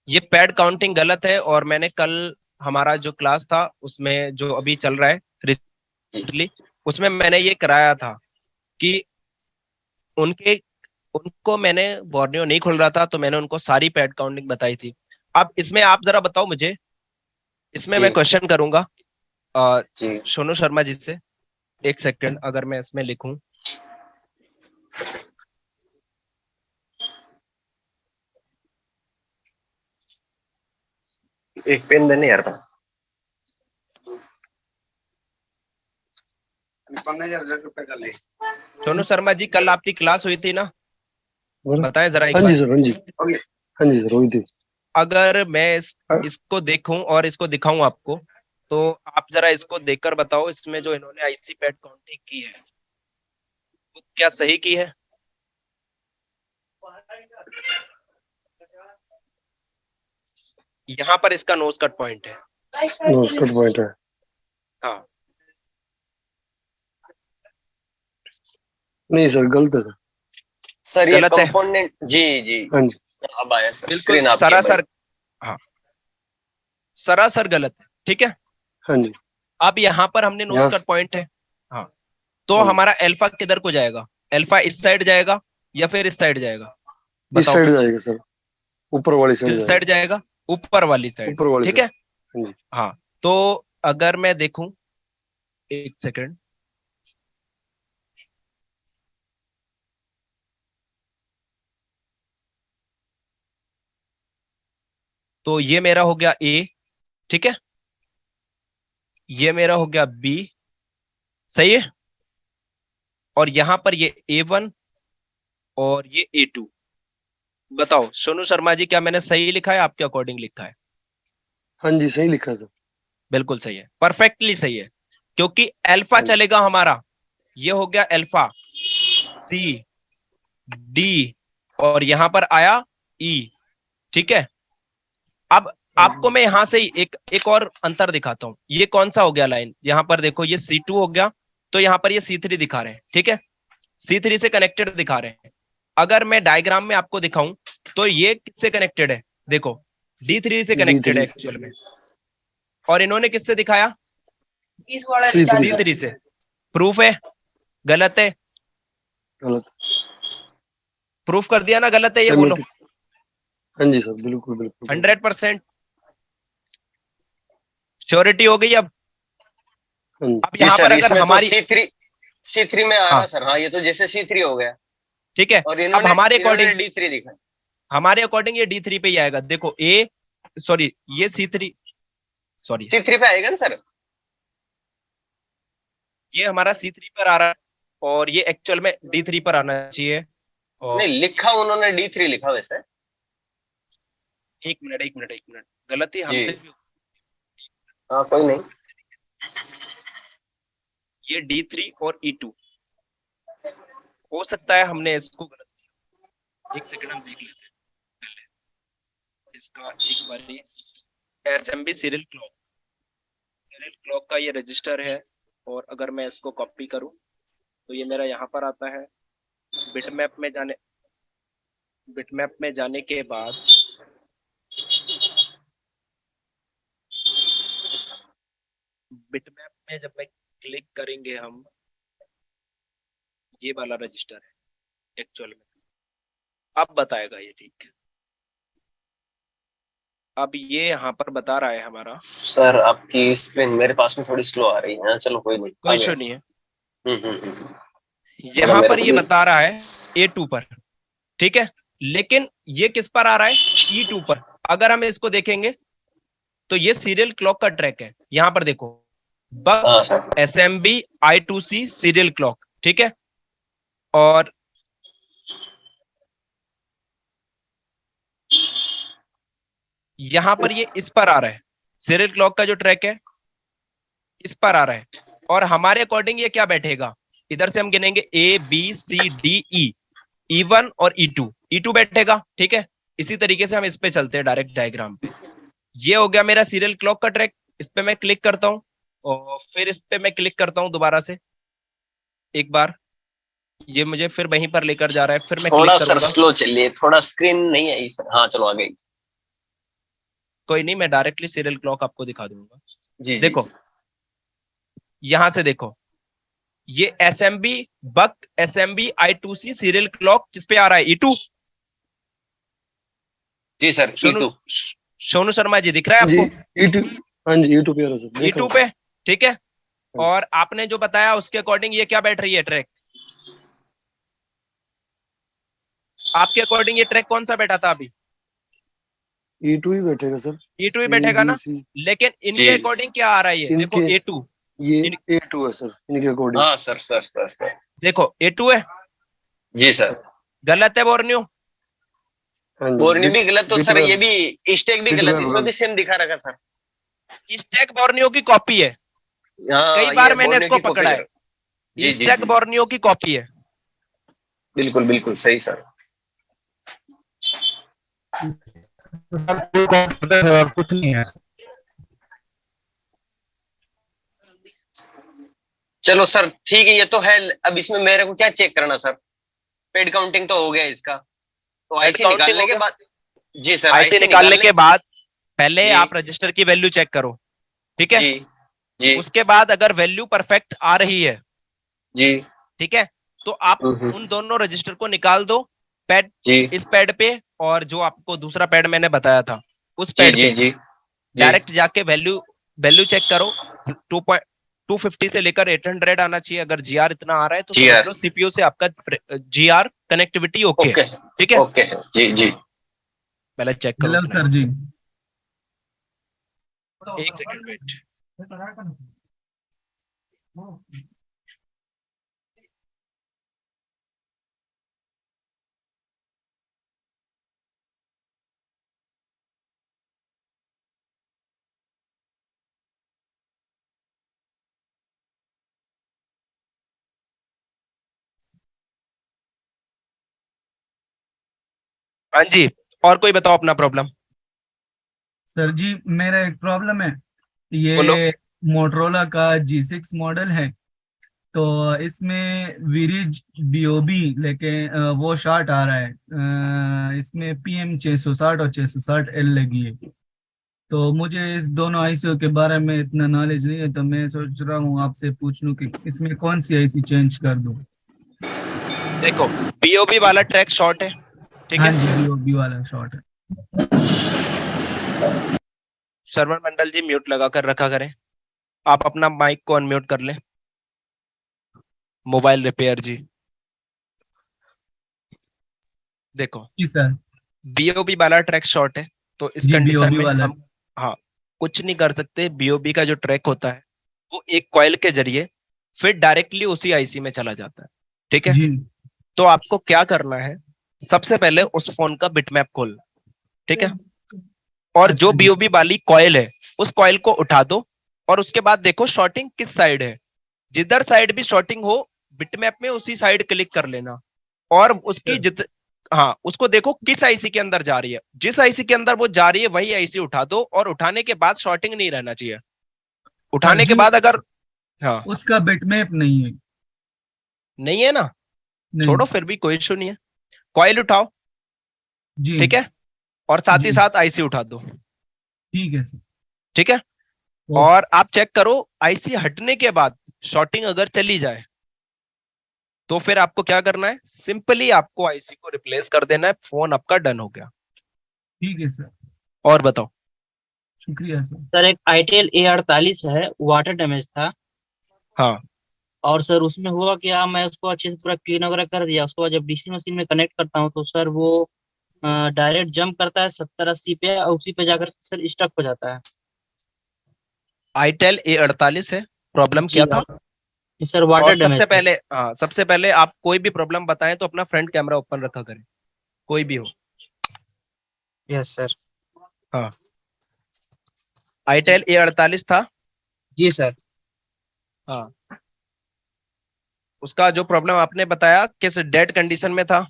ये पैड काउंटिंग गलत है। और मैंने कल हमारा जो क्लास था उसमें जो अभी चल रहा है जी। रिसेंटली, उसमें मैंने ये कराया था कि उनके उनको मैंने बोर्नियो नहीं खोल रहा था तो मैंने उनको सारी पैड काउंटिंग बताई थी। अब इसमें आप जरा बताओ मुझे, इसमें जी मैं क्वेश्चन करूंगा जी। सोनू शर्मा जी से। एक सेकंड, अगर मैं इसमें लिखूं, एक पेन देने यार। सोनू शर्मा जी कल आपकी क्लास हुई थी ना? बताएं जरा एक हाँ बार। जी सर, हाँ जी, हाँ जी सर, हुई थी। अगर मैं इसको देखूं और इसको दिखाऊं आपको, तो आप जरा इसको देखकर बताओ इसमें जो इन्होंने आईसी पैड काउंटिंग की है वो क्या सही की है? यहाँ पर इसका नोज कट पॉइंट है। कट पॉइंट है। हाँ, नहीं सर, गलत है सर। सर ये गलत है। कंपोनेंट जी जी। हाँ जी, अब आया सर, बिल्कुल स्क्रीन आपकी है भाई। सरासर, हाँ, सरासर गलत है, ठीक है। हाँ जी। अब यहाँ पर हमने नोज यहाँ कट पॉइंट है, हाँ, तो हाँ जी, हमारा अल्फा किधर को जाएगा? अल्फा इस साइड जाएगा या फिर इस साइड जाएगा? इस बताओ साइड जाएगा सर, ऊपर वाली साइड किस जाएगा, साइड जाएगा? ऊपर वाली साइड, ऊपर वाली ठीक साइड। है। हाँ जी। हाँ, तो अगर मैं देखूं, एक सेकंड, तो ये मेरा हो गया ए, ठीक है, ये मेरा हो गया बी, सही है। और यहां पर ये A1 और ये A2। बताओ सोनू शर्मा जी, क्या मैंने सही लिखा है, आपके अकॉर्डिंग लिखा है? हाँ जी, सही लिखा है सर। बिल्कुल सही है, परफेक्टली सही है, क्योंकि अल्फा हाँ जी, चलेगा हमारा, ये हो गया अल्फा, सी, डी, और यहां पर आया ई, ठीक है। अब आपको मैं यहां से ही एक और अंतर दिखाता हूं। ये कौन सा हो गया लाइन? यहां पर देखो ये C2 हो गया, तो यहां पर ये C3 दिखा रहे हैं, ठीक है, C3 से कनेक्टेड दिखा रहे हैं। अगर मैं डायग्राम में आपको दिखाऊं तो ये किससे कनेक्टेड है? देखो D3 से कनेक्टेड D3 है एक्चुअल में, और इन्होंने किससे दिखाया? C3 से। D3 से। प्रूफ है गलत है? गलत। प्रूफ कर दिया ना गलत है, ये बोलो। Schematic। हाँ जी सर, बिल्कुल बिल्कुल। 100% श्योरिटी हो गई। अब हाँ जी, अब जी यहाँ सर, पर अगर इसमें तो हमारी, C3 में आ रहा हाँ सर, हाँ ये तो जैसे C3 हो गया, ठीक है, और अब हमारे इन्होंने अकॉर्डिंग, D3 दिखा। हमारे अकॉर्डिंग ये D3 पे ही आएगा। देखो ए, सॉरी ये C3, सॉरी C3 पे आएगा ना सर? ये हमारा C3 पर आ रहा है, और ये एक्चुअल में D3 पर आना चाहिए। और नहीं लिखा उन्होंने D3 लिखा वैसे। एक मिनट एक मिनट एक मिनट, गलती जी हमसे भी, हाँ कोई नहीं। ये D3 और E2 हो सकता है हमने इसको गलत किया। एक सेकंड हम देख लेते हैं पहले इसका एक बारी। SMB सीरियल क्लॉक का ये रजिस्टर है, और अगर मैं इसको कॉपी करूं तो ये मेरा यहाँ पर आता है। बिटमैप में जाने बिटमैप में जाने के बाद बिटमैप में जब मैं क्लिक करेंगे हम, ये वाला रजिस्टर है एक्चुअल में। अब बताएगा ये, ठीक। अब ये यहाँ पर बता रहा है हमारा, सर आपकी स्क्रीन मेरे पास में थोड़ी स्लो आ रही है, हाँ, चलो कोई नहीं, आ कोई गया इशू सर। नहीं है। यहाँ मेरे पर को ये भी- बता रहा है A2 पर, ठीक है, लेकिन ये किस पर आ रहा है, E2 पर। अगर हम इसको देखेंगे तो ये सीरियल क्लॉक का ट्रैक है। यहाँ पर देखो, बक हाँ sir, SMB I2C serial clock, ठीक है। और यहां पर ये इस पर आ रहा है, सीरियल क्लॉक का जो ट्रैक है इस पर आ रहा है। और हमारे अकॉर्डिंग ये क्या बैठेगा, इधर से हम गिनेंगे A B C D E, E1 और E2, E2 बैठेगा, ठीक है। इसी तरीके से हम इस पे चलते हैं डायरेक्ट डायग्राम पे। ये हो गया मेरा सीरियल क्लॉक का ट्रैक। इस पे मैं क्लिक करता हूं और फिर इस पे मैं क्लिक करता हूं दोबारा से एक बार। ये मुझे फिर वहीं पर लेकर जा रहा है, फिर मैं थोड़ा क्लिक सर करूंगा। स्लो चलिए, थोड़ा स्क्रीन नहीं आई सर। हाँ चलो आगे। कोई नहीं, मैं डायरेक्टली सीरियल क्लॉक आपको दिखा दूंगा। जी जी देखो, जी। यहां से देखो, ये बक SMB I2C सीरियल क्लॉक किस पे आ रहा है, E2। जी सर, सोनू E2। सोनू शर्मा जी, दिख रहा है जी आपको, E2, हाँ जी E2 पे आ रहा है सर, देख रहा E2 हूँ पे, ठीक है। और आपने जो बताया उसके अकॉर्डिंग ये क्या बैठ रही है ट्रैक, आपके अकॉर्डिंग ये ट्रैक कौन सा बैठा था अभी, E2 ही बैठेगा सर। E2 ही A बैठेगा B ना। C लेकिन इनके जी अकॉर्डिंग क्या आ रहा है, ये देखो इनके A2, ये इन, A2 है सर, इनके अकॉर्डिंग। हाँ सर सर सर सर। देखो A2 है, जी सर। गलत है बोर्नियो। हाँ जी बोर्नी भी गलत तो सर, बिटवेल, ये भी स्टेक भी गलत, इसमें बिटवेल भी सेम दिखा रखा सर। स्टैक बोर्नियो की कॉपी है, कई हाँ बार ये मैंने बोर्नी इसको की कॉपी पकड़ा कर। जी है, जी स्टैक जी, बोर्नियो की कॉपी है। बिल्कुल बिल्कुल सही सर। सर कोई कॉल करते हैं और कुछ नहीं है। चलो सर ठीक है, ये तो है। अब इसमें मेरे को क्या चेक करना सर? पेड काउंटिंग तो हो गया इसका, तो हेड आईसी काउंटिंग निकालने हो के गया, बाद। जी सर, आईसी आईसी निकालने निकालने। के बाद पहले जी आप रजिस्टर की वैल्यू चेक करो, ठीक है। जी जी उसके बाद अगर वैल्यू परफेक्ट आ रही है, जी। ठीक है, तो आप उन दोनों रजिस्टर को निकाल दो पैड, जी इस पैड पे, और जो आपको दूसरा पैड मैंने बताया था उस जी पैड जी पे जी जी। डायरेक्ट जाके वैल्यू वैल्यू चेक करो। 250 से लेकर 800 आना चाहिए। अगर जीआर इतना आ रहा है तो जी समझ यार। लो सीपीयू से आपका जीआर कनेक्टिविटी ओके है, ओके ठीक है। ओके। जी जी। पहले चेक करो, हेलो सर जी। एक सेकंड वेट। हाँ जी, और कोई बताओ अपना प्रॉब्लम। सर जी मेरा एक प्रॉब्लम है, बोलो। ये मोटरोला का G6 मॉडल है, तो इसमें वीरिज बीओबी लेके वो शार्ट आ रहा है। इसमें PM 660 और 660L लगी है। तो मुझे इस दोनों आईसीओ के बारे में इतना नॉलेज नहीं है, तो मैं सोच रहा हूँ आपसे पूछ लूँ कि इसमें कौन सी आईसी चेंज कर दूँ। देखो, पीओबी वाला ट्रैक शॉर्ट है, ठीक हाँ है। जी, बीओबी वाला शॉर्ट है। सर्वर मंडल जी म्यूट लगा कर रखा करें। आप अपना माइक को अनम्यूट कर लें। मोबाइल रिपेयर जी, देखो जी सर। बीओबी वाला ट्रैक शॉर्ट है, तो इस जी कंडीशन बीओबी में वाला। हम, हाँ, कुछ नहीं कर सकते। बीओबी का जो ट्रैक होता है वो एक कॉइल के जरिए फिर डायरेक्टली उसी आईसी में चला जाता है, ठीक है। जी तो आपको क्या करना है, सबसे पहले उस फोन का बिटमैप खोलना, ठीक है। और जो अच्छा जी। बीओबी वाली कॉइल है उस कॉइल को उठा दो, और उसके बाद देखो शॉर्टिंग किस साइड है। जिधर साइड भी शॉर्टिंग हो बिटमैप में उसी साइड क्लिक कर लेना। और उसकी हाँ, उसको देखो किस आईसी के अंदर जा रही है। जिस आईसी के अंदर वो जा रही है वही आईसी उठा दो, और उठाने के बाद शॉर्टिंग नहीं रहना चाहिए। सर उठाने के जी बाद अगर, हाँ, उसका बिटमैप नहीं है। नहीं है ना, नहीं। छोड़ो, फिर भी कोई इश्यू नहीं है। कॉइल उठाओ, जी ठीक है, और साथ ही जी साथ आईसी उठा दो, ठीक है सर। ठीक है। ओके। और आप चेक करो आईसी हटने के बाद शॉर्टिंग अगर चली जाए तो फिर आपको क्या करना है, सिंपली आपको आईसी को रिप्लेस कर देना है। फोन आपका डन हो गया। ठीक है सर, और बताओ। शुक्रिया सर। सर एक ITEL A48 है, वाटर डैमेज था। हाँ, और सर उसमें हुआ क्या, मैं उसको अच्छे से पूरा क्लीन वगैरह कर दिया, उसके बाद जब डीसी मशीन में कनेक्ट करता हूँ तो सर वो डायरेक्ट जंप करता है 70-80 पे, और उसी पे जाकर सर स्टक हो जाता है। आईटेल A48 है। प्रॉब्लम जी क्या था? आप, सर और वाटर डैमेज सबसे था। पहले, हाँ, सबसे पहले आप कोई भी प्रॉब्लम बताएं तो अपना फ्रंट कैमरा ओपन रखा करें, कोई भी हो। Yes sir. हाँ, आईटेल A48 था। जी सर। हाँ, उसका जो प्रॉब्लम आपने बताया किस डेड कंडीशन में था?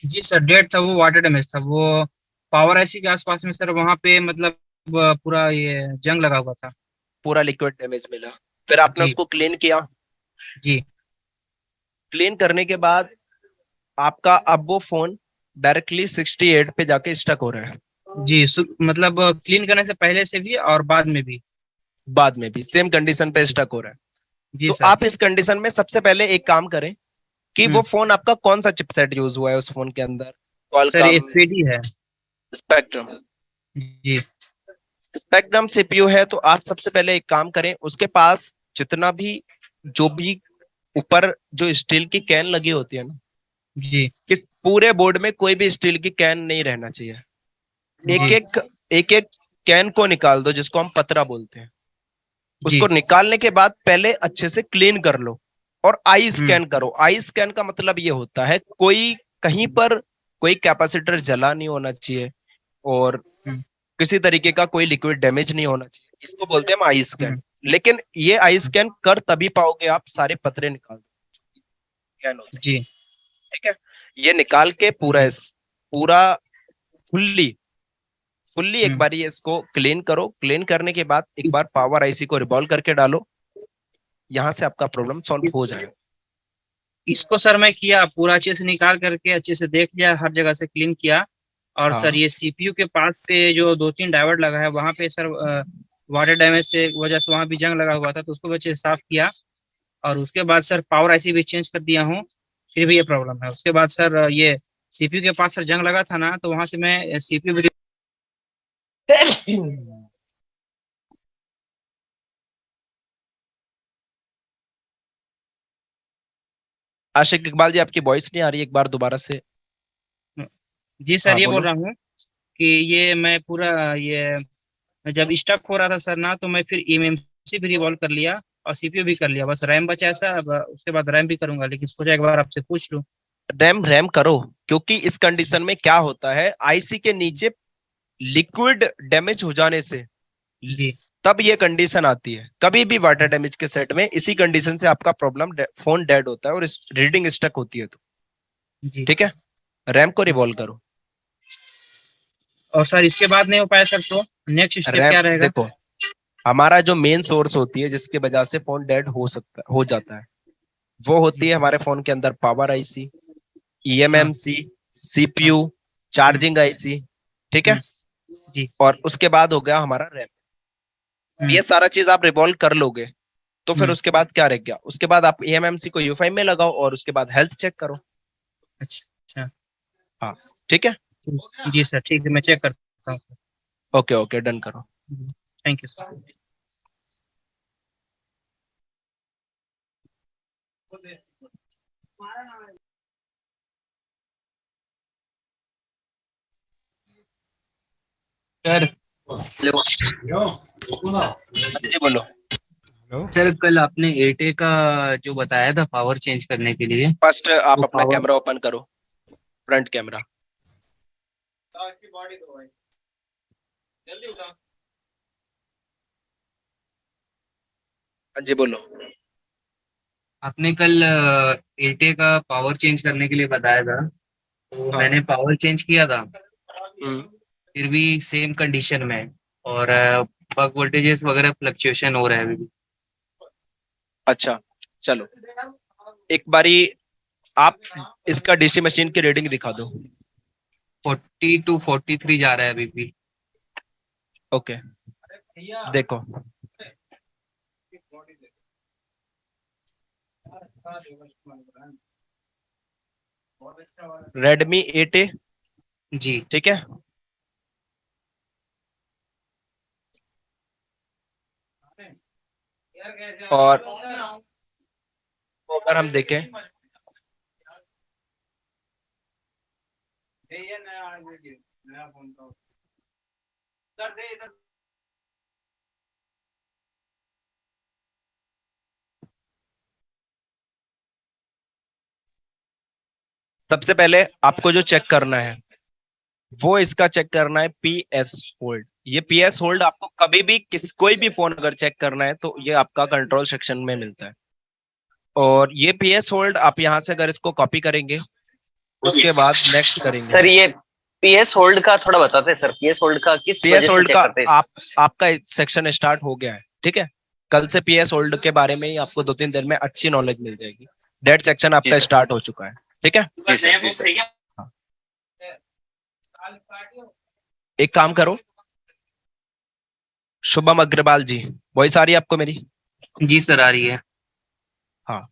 जी सर, डेट था वो, वाटर डैमेज था वो, पावर आईसी के आसपास में सर, वहां पे मतलब पूरा ये जंग लगा हुआ था। पूरा लिक्विड डैमेज मिला। फिर आपने जी। उसको क्लीन किया। जी। क्लीन करने के बाद आपका अब वो फोन डायरेक्टली 68 पे जाके स्टक हो रहा है। जी मतलब क्लीन करने से पहले से भी और बाद में भी। बाद में भी सेम कंडीशन पे स्टक हो रहा है। जी तो सर। आप इस कंडीशन में सबसे पहले एक काम करें कि वो हम्म। फोन आपका कौन सा चिपसेट यूज हुआ है उस फोन के अंदर? सर क्वालकॉम, एसपीडी है। स्पेक्ट्रम। जी। स्पेक्ट्रम सीपीयू है तो आप सबसे पहले एक काम करें, उसके पास जितना भी, जो भी ऊपर जो स्टील की कैन लगी होती है ना, जी। कि पूरे बोर्ड में कोई भी स्टील की कैन नहीं रहना चाहिए। एक जी। एक एक एक कैन को निकाल दो, जिसको हम पतरा बोलते हैं। जी। उसको निकालने के बाद पहले अच्छे से क्लीन कर लो और आई हम्म। स्कैन करो। आई स्कैन का मतलब ये होता है कोई कहीं पर कोई कैपेसिटर जला नहीं होना चाहिए, और हम्म। किसी तरीके का कोई लिक्विड डैमेज नहीं होना चाहिए। इसको बोलते हैं हम आई स्कैन। हम्म। लेकिन ये आई स्कैन कर तभी पाओगे आप सारे पतरे निकाल दो, स्कैन होते हैं। जी। ठीक है, ये निकाल के पूरा जी। पूरा फुल्ली फुल्ली एक हम्म। बार ये इसको क्लीन करो। क्लीन करने के बाद एक बार पावर आईसी को रिवॉल्व करके डालो, यहां से आपका प्रॉब्लम सॉल्व हो जाएगा। इसको सर मैं किया, पूरा अच्छे से निकाल करके अच्छे से देख लिया, हर जगह से क्लीन किया। और हाँ, सर ये सीपीयू के पास पे जो 2-3 डायोड लगा है वहां पे सर वाटर डैमेज से वजह से वहां भी जंग लगा हुआ था, तो उसको भी अच्छे से साफ किया। और उसके बाद सर पावर आईसी भी चेंज कर दिया हूँ, फिर भी ये प्रॉब्लम है। उसके बाद सर ये सीपीयू के पास सर जंग लगा था ना, तो वहां से मैं सीपीयू भी। आशिक इकबाल जी, आपकी वॉइस नहीं आ रही, एक बार दोबारा से। जी सर, हाँ, ये बोल बोलो। रहा हूँ कि ये मैं पूरा ये जब स्टक हो रहा था सर ना, तो मैं फिर एमएमसी भी रिवॉल्व कर लिया और सीपीयू भी कर लिया, बस रैम बचा ऐसा। अब उसके बाद रैम भी करूंगा, लेकिन सोचा एक बार आपसे पूछ लूं। रैम रैम करो, क्योंकि इस कंडीशन में क्या होता है, आईसी के नीचे लिक्विड डैमेज हो जाने से जी। तब ये कंडीशन आती है। कभी भी वाटर डैमेज के सेट में इसी कंडीशन से आपका प्रॉब्लम, फोन डेड होता है और रीडिंग स्टक होती है। तो जी। ठीक है, रैम को रिवॉल्व करो। और सर इसके बाद नहीं हो पाया सर, तो नेक्स्ट स्टेप रैम क्या रहेगा? देखो, हमारा जो मेन सोर्स होती है जिसकी वजह से फोन डेड हो जाता है, वो होती है हमारे फोन के अंदर पावर आईसी, हाँ। ईएमएमसी, हाँ। सीपीयू, हम्म। Charging IC. ठीक है, हम्म। जी। और उसके बाद हो गया हमारा रैम। हम्म। ये सारा चीज आप रिवॉल्व कर लोगे तो फिर हम्म। उसके बाद क्या रह गया? उसके बाद आप ईएमएमसी को U5 में लगाओ और उसके बाद हेल्थ चेक करो। अच्छा। हाँ, ठीक है। जी सर, ठीक है, मैं चेक करता हूँ। ओके ओके, डन करो। Thank you sir. सर। हाँ जी, बोलो। सर कल आपने एयरटेल का जो बताया था पावर चेंज करने के लिए, फर्स्ट आप वो अपना पावर। कैमरा ओपन करो, फ्रंट कैमरा। हाँ जी, बोलो। आपने कल एयरटेल का पावर चेंज करने के लिए बताया था, तो हाँ। मैंने पावर चेंज किया था, हम्म। फिर भी सेम कंडीशन में, और बग वोल्टेजेस वगैरह फ्लक्चुएशन हो रहा है अभी भी। अच्छा, चलो, एक बारी आप इसका डीसी मशीन की रीडिंग दिखा दो। 42-43 जा रहा है अभी भी। ओके, देखो। रेडमी 8A, जी। ठीक है। और तो अगर हम देखें सबसे पहले आपको जो चेक करना है वो इसका चेक करना है पीएस होल्ड। ये पीएस होल्ड आपको कभी भी कोई भी फोन अगर चेक करना है तो ये आपका कंट्रोल सेक्शन में मिलता है। और ये पीएस होल्ड आप यहाँ से अगर इसको कॉपी करेंगे उसके बाद नेक्स्ट करेंगे। सर ये पीएस होल्ड का थोड़ा बताते हैं सर, पीएस होल्ड का किस पीएस वजह से होल्ड चेक का करते हैं? आपका सेक्शन स्टार्ट हो गया है, ठीक है। कल से पीएस होल्ड के बारे में ही आपको 2-3 दिन में अच्छी नॉलेज मिल जाएगी। डेट सेक्शन आपका सर। स्टार्ट हो चुका है, ठीक है। जी सर, जी सर। एक काम करो शुभम अग्रवाल जी, वॉइस आ रही है आपको मेरी? जी सर आ रही है। हाँ,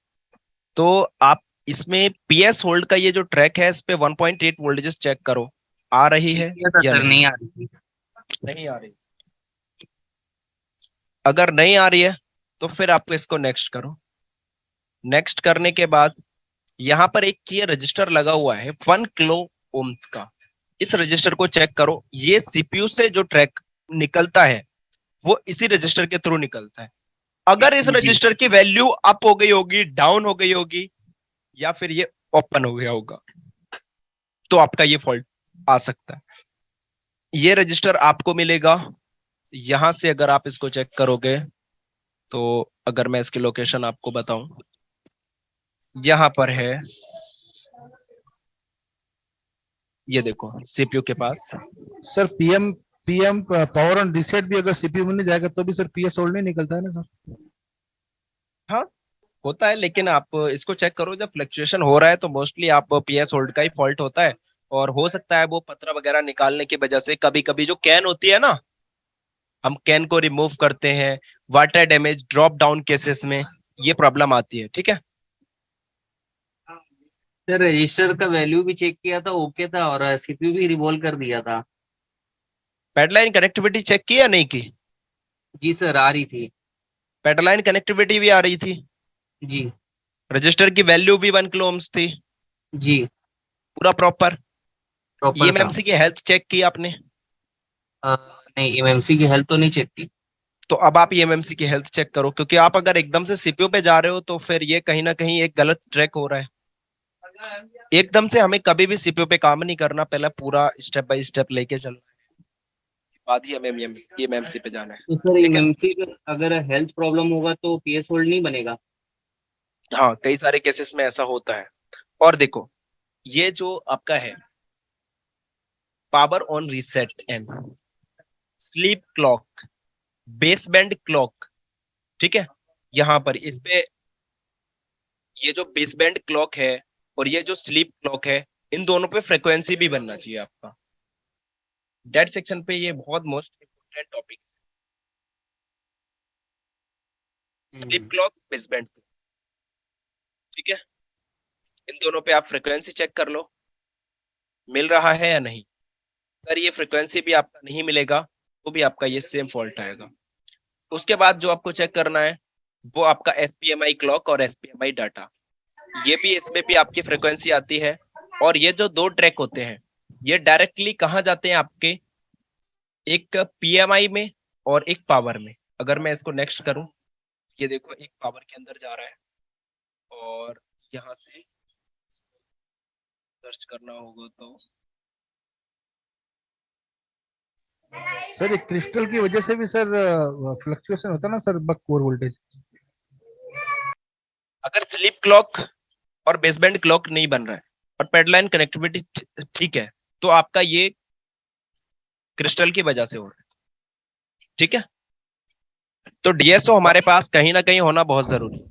तो आप इसमें पीएस होल्ड का ये जो ट्रैक है इस पे 1.8 वोल्टेजेस चेक करो, आ रही है या सर नहीं आ रही थी। नहीं आ रही? अगर नहीं आ रही है तो फिर आपको इसको नेक्स्ट करो। नेक्स्ट करने के बाद यहाँ पर एक ये रजिस्टर लगा हुआ है 1 किलो ओम्स का, इस रजिस्टर को चेक करो। ये सीपीयू से जो ट्रैक निकलता है वो इसी रजिस्टर के थ्रू निकलता है। अगर इस रजिस्टर की वैल्यू अप हो गई होगी, डाउन हो गई होगी या फिर ये ओपन हो गया होगा तो आपका ये फॉल्ट आ सकता है। ये रजिस्टर आपको मिलेगा यहां से, अगर आप इसको चेक करोगे तो अगर मैं इसकी लोकेशन आपको बताऊं, यहां पर है, ये देखो सीपीयू के पास। Sir PM PM power on reset भी अगर सीपीयू में नहीं जाएगा तो भी सर पीएस होल्ड नहीं निकलता है ना सर? हाँ होता है, लेकिन आप इसको चेक करो जब फ्लक्चुएशन हो रहा है तो मोस्टली आप पीएस होल्ड का ही फॉल्ट होता है। और हो सकता है वो पत्र वगैरह निकालने की वजह से कभी कभी जो कैन होती है ना, हम कैन को रिमूव करते हैं, water damage drop down cases में ये प्रॉब्लम आती है, ठीक है। सर रजिस्टर का वैल्यू भी चेक किया था, ओके था, और सीपीयू भी रिवॉल्व कर दिया था। पैडलाइन कनेक्टिविटी चेक की या नहीं की? जी सर आ रही थी। पैडलाइन कनेक्टिविटी भी आ रही थी, जी रजिस्टर की वैल्यू भी 1 किलो ओम्स थी, जी पूरा प्रॉपर। प्रॉपर था। ईएमएमसी की हेल्थ चेक की आपने? नहीं एमएमसी की हेल्थ तो नहीं चेक की। तो अब आप ईएमएमसी की हेल्थ चेक करो, क्योंकि आप अगर एकदम से सीपीयू पे जा रहे हो तो फिर ये कहीं ना कहीं एक गलत ट्रैक हो रहा है। एकदम से हमें कभी भी सीपीयू पे काम नहीं करना, पहले पूरा स्टेप बाय स्टेप लेके चलना है, बाद ही हमें ईएमएमसी पे जाना है। तो सर ठीक है? एमएमसी का अगर हेल्थ प्रॉब्लम होगा तो पीएस होल्ड नहीं बनेगा? हाँ, कई सारे केसेस में ऐसा होता है। और देखो ये जो आपका है power on reset and sleep clock, base band clock, ठीक है। यहाँ पर इस पे ये जो बेस बैंड क्लॉक है और ये जो स्लीप क्लॉक है, इन दोनों पे फ्रीक्वेंसी भी बनना चाहिए आपका। डेट सेक्शन पे ये बहुत मोस्ट इम्पोर्टेंट टॉपिक है, स्लीप क्लॉक, बेस बैंड, ठीक है। इन दोनों पे आप फ्रीक्वेंसी चेक कर लो मिल रहा है या नहीं। अगर ये फ्रीक्वेंसी भी आपका नहीं मिलेगा तो भी आपका ये सेम फॉल्ट आएगा। उसके बाद जो आपको चेक करना है वो आपका एसपीएमआई क्लॉक और एसपीएमआई डाटा, ये भी इसमें भी आपकी फ्रीक्वेंसी आती है। और ये जो दो ट्रैक होते हैं ये डायरेक्टली कहाँ जाते हैं आपके, एक पीएमआई में और एक पावर में। अगर मैं इसको नेक्स्ट करूं, ये देखो एक पावर के अंदर जा रहा है और यहाँ से सर्च करना होगा तो सर ये क्रिस्टल की वजह से भी सर फ्लक्चुएशन होता है ना सर, बक कोर वोल्टेज? अगर स्लीप क्लॉक और बेसबैंड क्लॉक नहीं बन रहा है और पैडलाइन कनेक्टिविटी ठीक है तो आपका ये क्रिस्टल की वजह से हो रहा है, ठीक है। तो डीएसओ हमारे पास कहीं ना कहीं होना बहुत जरूरी है।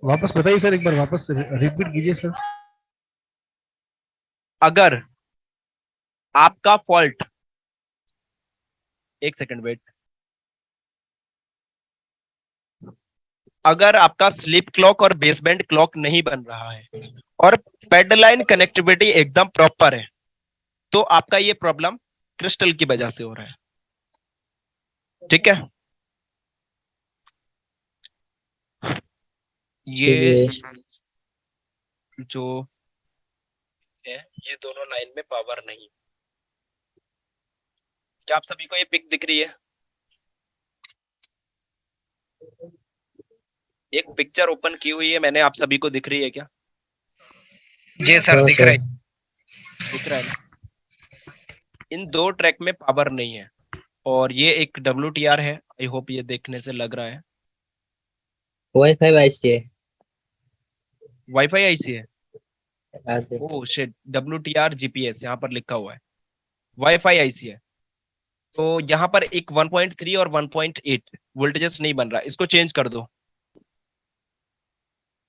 वापस बताइए सर, एक बार वापस रिपीट कीजिए सर। अगर आपका फॉल्ट, एक सेकंड वेट, अगर आपका स्लीप क्लॉक और बेसबैंड क्लॉक नहीं बन रहा है और पैडलाइन कनेक्टिविटी एकदम प्रॉपर है तो आपका ये प्रॉब्लम क्रिस्टल की वजह से हो रहा है, ठीक है। ये ठीक है। जो है, ये दोनों लाइन में पावर नहीं। क्या आप सभी को ये पिक दिख रही है? एक पिक्चर ओपन की हुई है मैंने, आप सभी को दिख रही है क्या? जी सर, हाँ दिख सर। रही। दिख रहा है ना? इन दो ट्रैक में पावर नहीं है और ये एक WTR है। आई होप ये देखने से लग रहा है। वाईफाई आईसी है। वाईफाई आईसी है। हाँ sir. Oh shit, WTR GPS यहाँ पर लिखा हुआ है। वाईफाई आईसी है। तो यहाँ पर एक 1.3 और 1.8 वोल्टेजेस नहीं बन रहा, इसको चेंज कर दो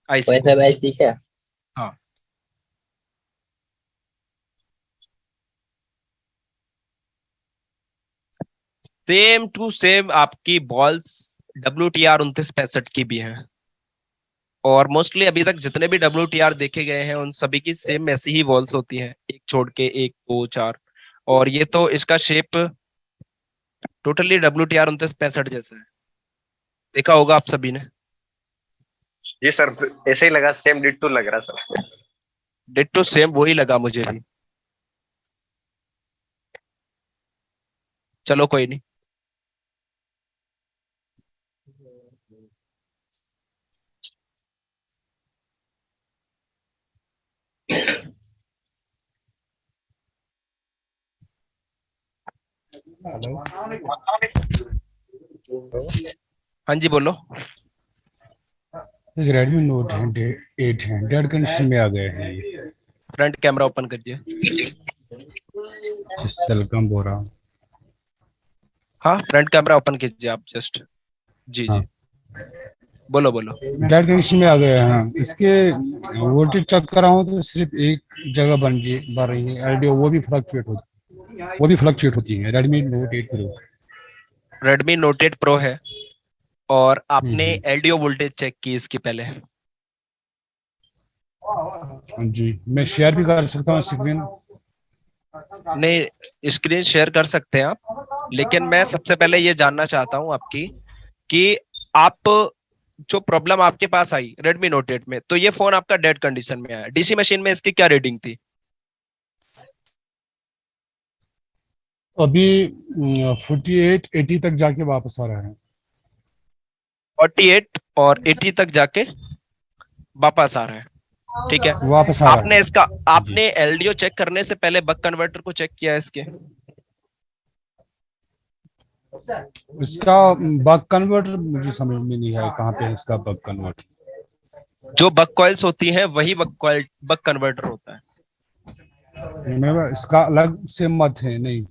आईसी को। वाईफाई आईसी क्या? हाँ, सेम टू सेम आपकी बॉल्स WTR 2965 की भी है। और मोस्टली अभी तक जितने भी WTR देखे गए हैं उन सभी की सेम ऐसी ही वॉल्स होती हैं, एक छोड़ के एक, दो, चार। और ये तो इसका शेप टोटली WTR 2965 जैसा है, देखा होगा आप सभी ने। जी सर, ऐसे ही लगा, सेम डिट्टो लग रहा सर। डिट्टो सेम वही लगा मुझे भी। चलो कोई नहीं। हाँ जी बोलो। रेडमी नोट 8 है, डेड कंडीशन में आ गए हैं ये। फ्रंट कैमरा ओपन करिए। जिससे कम हो रहा हूँ। हाँ, फ्रंट कैमरा ओपन कीजिए आप जस्ट। जी हाँ। जी, बोलो बोलो। डेड कंडीशन में आ गए हैं। इसके वोल्टेज चेक कर रहा हूँ तो सिर्फ एक जगह बन रही है एलडीओ, वो भी फ्लक्चुएट होती है। Redmi note 8 pro. Redmi note 8 pro है और आपने हम्म। एलडीओ वोल्टेज चेक की इसकी पहले? जी, मैं शेयर भी कर सकता हूँ स्क्रीन। नहीं, स्क्रीन शेयर कर सकते हैं आप, लेकिन मैं सबसे पहले ये जानना चाहता हूँ आपकी कि आप जो प्रॉब्लम आपके पास आई Redmi Note 8 में, तो ये फोन आपका डेड कंडीशन में आया, डीसी मशीन में इसकी क्या रीडिंग थी? अभी 48-80 तक जाके वापस आ रहा है। 48 और 80 तक जाके वापस आ रहा है, ठीक है। वापस आ रहा आपने है। इसका जी। आपने एलडीओ चेक करने से पहले बक कन्वर्टर को चेक किया है इसके? इसका बक कन्वर्टर मुझे समझ में नहीं आया, कहाँ पे है इसका बक कन्वर्टर। जो बक कॉइल्स होती हैं वही बक कन्वर्टर होता है। इसका अलग से मत है नहीं।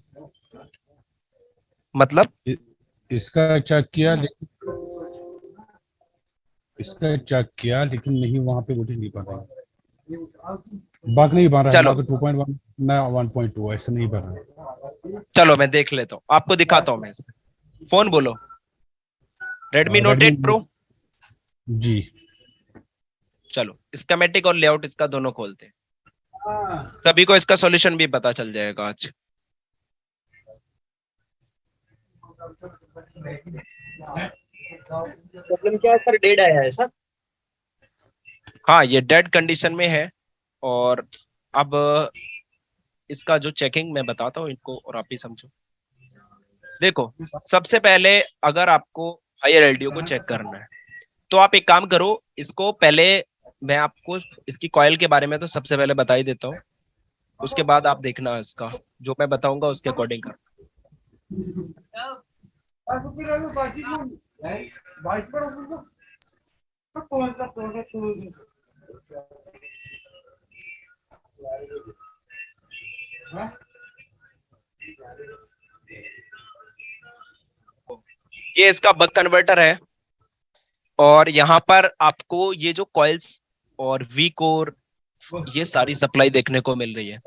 मतलब इसका चेक किया लेकिन नहीं, वहां पे वोल्टेज नहीं बन रहा, बग नहीं बन रहा है। चलो ना तो 2.1 ना 1.2 ऐसा नहीं बन रहा है। चलो मैं देख लेता हूँ, आपको दिखाता हूँ मैं इसमें। फोन बोलो। Redmi Note 8 Pro। जी। चलो स्कीमेटिक और लेआउट इसका दोनों खोलते हैं, सभी को इसका सॉल्यूशन भी पता चल जाएगा आज। प्रॉब्लम क्या है सर, डेड आया है सर? हाँ, ये डेड कंडीशन में है। और अब इसका जो चेकिंग मैं बताता हूँ इनको और आप ही समझो। देखो, सबसे पहले अगर आपको हायर एलडीओ को चेक करना है तो आप एक काम करो, इसको पहले मैं आपको इसकी कॉइल के बारे में तो सबसे पहले बता ही देता हूँ, उसके बाद आप देखना इसका जो मैं बताऊंगा उसके अकॉर्डिंग कर। ये इसका बक कन्वर्टर है और यहाँ पर आपको ये जो कॉइल्स और वी कोर ये सारी सप्लाई देखने को मिल रही है।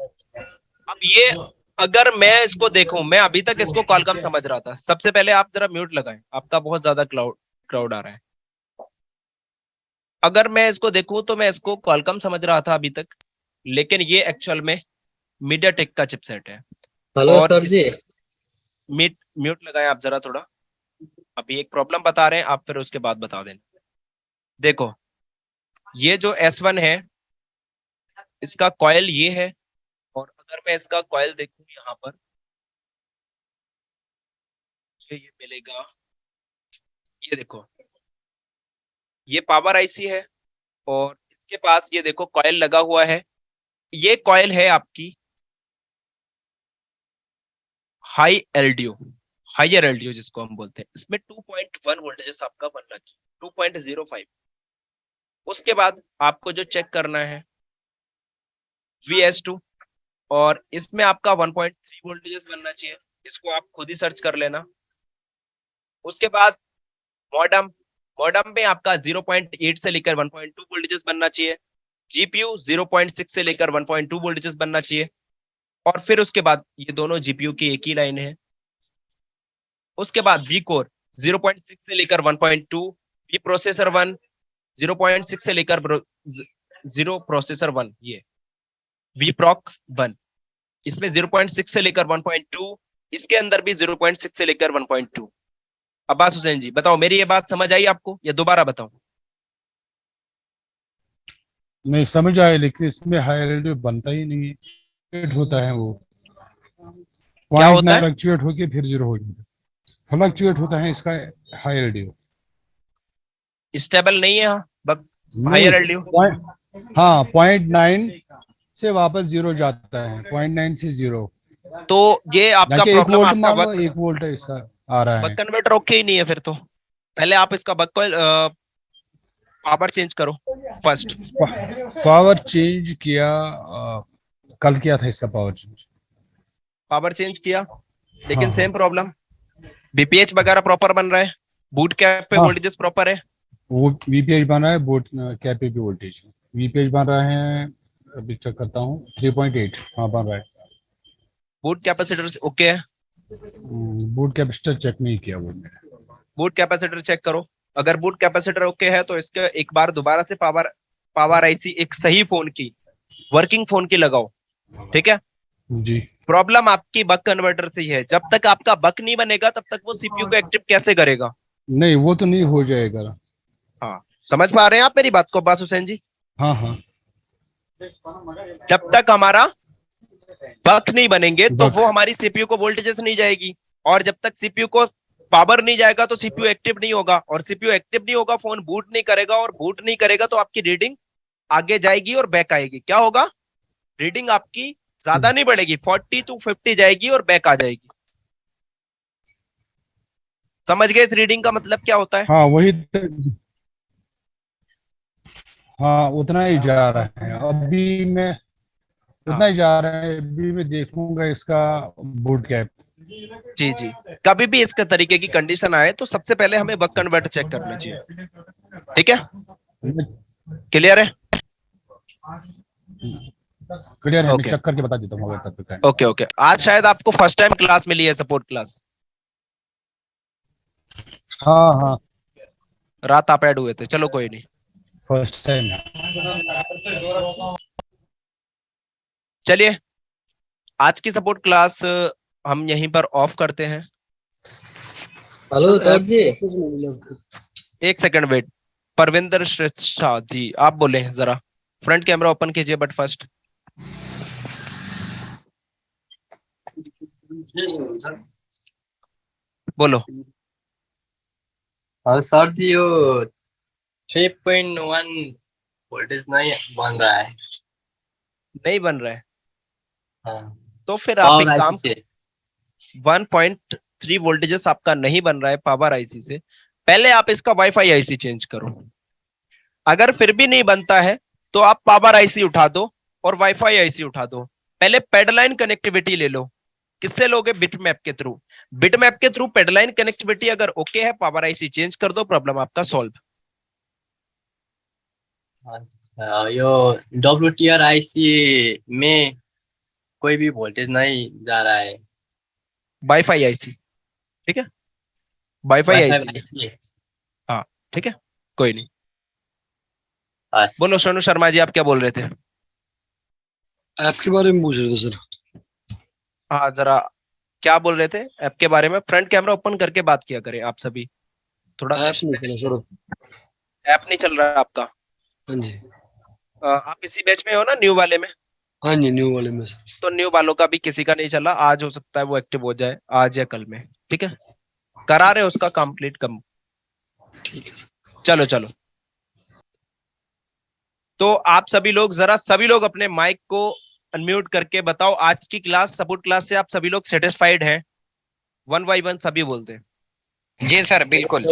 अब ये अगर मैं इसको देखूं, मैं अभी तक इसको कॉलकम समझ रहा था। सबसे पहले आप जरा म्यूट लगाएं, आपका बहुत ज्यादा क्राउड आ रहा है। अगर मैं इसको देखूं तो मैं इसको कॉलकम समझ रहा था अभी तक, लेकिन ये एक्चुअल में मीडियाटेक का चिपसेट है। हेलो और सर जी। म्यूट लगाएं आप जरा थोड़ा, अभी एक प्रॉब्लम बता रहे हैं आप, फिर उसके बाद बता देना। देखो, ये जो S1 है इसका कॉइल ये है, और अगर मैं इसका कॉइल देखूं यहाँ पर मुझे ये मिलेगा, ये देखो ये पावर आईसी है और इसके पास ये देखो कॉइल लगा हुआ है। ये कॉइल है आपकी हाई एलडीओ, हाइयर एलडीओ जिसको हम बोलते हैं। इसमें 2.1 वोल्टेज आपका बनना चाहिए, 2.05। उसके बाद आपको जो चेक करना है VS2, और इसमें आपका 1.3 वोल्टेज बनना चाहिए, इसको आप खुद ही सर्च कर लेना। उसके बाद मॉडम, मॉडम में आपका 0.8 से लेकर 1.2 वोल्टेज बनना चाहिए। जीपीयू 0.6 से लेकर 1.2 वोल्टेज बनना चाहिए। और फिर उसके बाद ये दोनों जीपीयू की एक ही लाइन है। उसके बाद वी कोर 0.6 से लेकर 1.2, वी प्रोसेसर 1 0.6 से लेकर 0 प्रोसेसर 1, ये वी प्रॉक 1, इसमें 0.6 से लेकर 1.2, इसके अंदर भी 0.6 से लेकर 1.2। अब्बास हुसैन जी बताओ, मेरी ये बात समझ आई आपको या दोबारा बताऊं? नहीं समझ आया, लेकिन इसमें हाई एलडीओ बनता ही नहीं है, फ्लक्चुएट होता है वो। क्या होता है? फ्लक्चुएट होके फिर 0 हो जाता है, फ्लक्चुएट होता है इसका हाई एलडीओ। स्टेबल नहीं है हायर एलडीओ। हाँ 0.9 से वापस 0 जाता है, 0.9 से 0। तो ये आपका प्रॉब्लम, आपका बक 1 वोल्ट इसका आ रहा है। बक कन्वर्टर ओके ही नहीं है। फिर तो पहले आप इसका बक कॉइल पावर चेंज करो फर्स्ट। पावर चेंज किया, कल किया था इसका पावर चेंज। पावर चेंज किया लेकिन हाँ, सेम प्रॉब्लम, बीपीएच वगैरह प्रॉपर बन रहा है, बूट कैप पे हाँ। वोल्टेजेस प्रॉपर है। वो वीपीएच बन रहा है, बोट कैप पे भी वोल्टेज है। वीपीएच बन रहा है, अभी चेक करता हूँ 3.8, हाँ बन रहा है। बूट कैपेसिटर ओके है? बूट कैपेसिटर चेक नहीं किया वो मैंने। बूट कैपेसिटर चेक करो, अगर बूट कैपेसिटर ओके है तो इसके एक बार दोबारा से पावर आईसी एक सही फोन की, वर्किंग फोन की लगाओ, ठीक है? जी, प्रॉब्लम आपकी बक कन्वर्टर से ही है। जब तक आपका बक नहीं बनेगा तब तक वो सीपीयू को एक्टिव कैसे करेगा? नहीं वो तो नहीं हो जाएगा। हाँ, समझ पा रहे हैं आप मेरी बात को अब्बास हुसैन जी? हाँ हाँ, जब तक हमारा बक नहीं बनेंगे तो वो हमारी सीपीयू को वोल्टेजेस नहीं जाएगी, और जब तक सीपीयू को पावर नहीं जाएगा तो सीपीयू एक्टिव नहीं होगा, और सीपीयू एक्टिव नहीं होगा फोन बूट नहीं करेगा, और बूट नहीं करेगा तो आपकी रीडिंग आगे जाएगी और बैक आएगी। क्या होगा? रीडिंग आपकी ज्यादा नहीं बढ़ेगी, 40 to 50 जाएगी और बैक आ जाएगी। समझ गए इस रीडिंग का मतलब क्या होता है? हाँ वही हाँ उतना ही जा रहा है अभी मैं, उतना ही जा रहा है अभी। मैं देखूंगा इसका बूट कैप। जी जी, कभी भी इसके तरीके की कंडीशन आए तो सबसे पहले हमें बक कन्वर्टर चेक करना चाहिए, ठीक है? क्लियर है? क्लियर है, मैं ओके चेक करके बता देता हूँ अगर तब तक है। ओके ओके, आज शायद आपको फर्स्ट टाइम क्लास मिली है, सपोर्ट क्लास। हाँ हाँ, रात आप ऐड हुए थे, चलो कोई नहीं। First time. चलिए आज की सपोर्ट क्लास हम यहीं पर ऑफ करते हैं। हेलो सर जी। एक सेकंड वेट, परविंदर शाह जी आप बोले जरा, फ्रंट कैमरा ओपन कीजिए बट फर्स्ट। बोलो। हाँ सर जी, वो 3.1 वोल्टेज नहीं बन रहा है। नहीं बन रहा है? हाँ, तो फिर आप पावर एक काम, आईसी से 1.3 वोल्टेजेस आपका नहीं बन रहा है पावर आईसी से, पहले आप इसका वाईफाई आईसी चेंज करो। अगर फिर भी नहीं बनता है तो आप पावर आईसी उठा दो और वाईफाई आईसी उठा दो। पहले पेडलाइन कनेक्टिविटी ले लो। किससे लोगे? बिटमैप के थ्रू। बिटमैप के थ्रू पेडलाइन कनेक्टिविटी अगर ओके है, पावर आईसी चेंज कर दो, प्रॉब्लम आपका सॉल्व। अच्छा, यो WTR आईसी में कोई भी वोल्टेज नहीं जा रहा है। वाईफाई आईसी, ठीक है? वाईफाई वाईफाई आईसी, आईसी है। हाँ ठीक है, कोई नहीं। बस। बोलो सोनू शर्मा जी, आप क्या बोल रहे थे? ऐप के बारे में पूछ रहे थे सर। हाँ जरा क्या बोल रहे थे ऐप के बारे में? फ्रंट कैमरा ओपन करके बात किया करें आप सभी, थोड़ा। ऐप नहीं चला सर। ऐप नहीं चल रहा है आपका? हाँ जी, आप इसी बैच में हो ना, न्यू वाले में? हाँ जी, न्यू वाले में सर। तो न्यू वालों का भी किसी का नहीं चला, आज हो सकता है वो एक्टिव हो जाए, आज या कल में। ठीक है, करा रहे उसका कंप्लीट कम। ठीक है सर। चलो चलो, तो आप सभी लोग जरा, सभी लोग अपने माइक को अनम्यूट करके बताओ, आज की क्लास, सपोर्ट क्लास से आप सभी लोग सेटिस्फाइड हैं? वन बाई वन सभी बोलते हैं। जी सर बिल्कुल।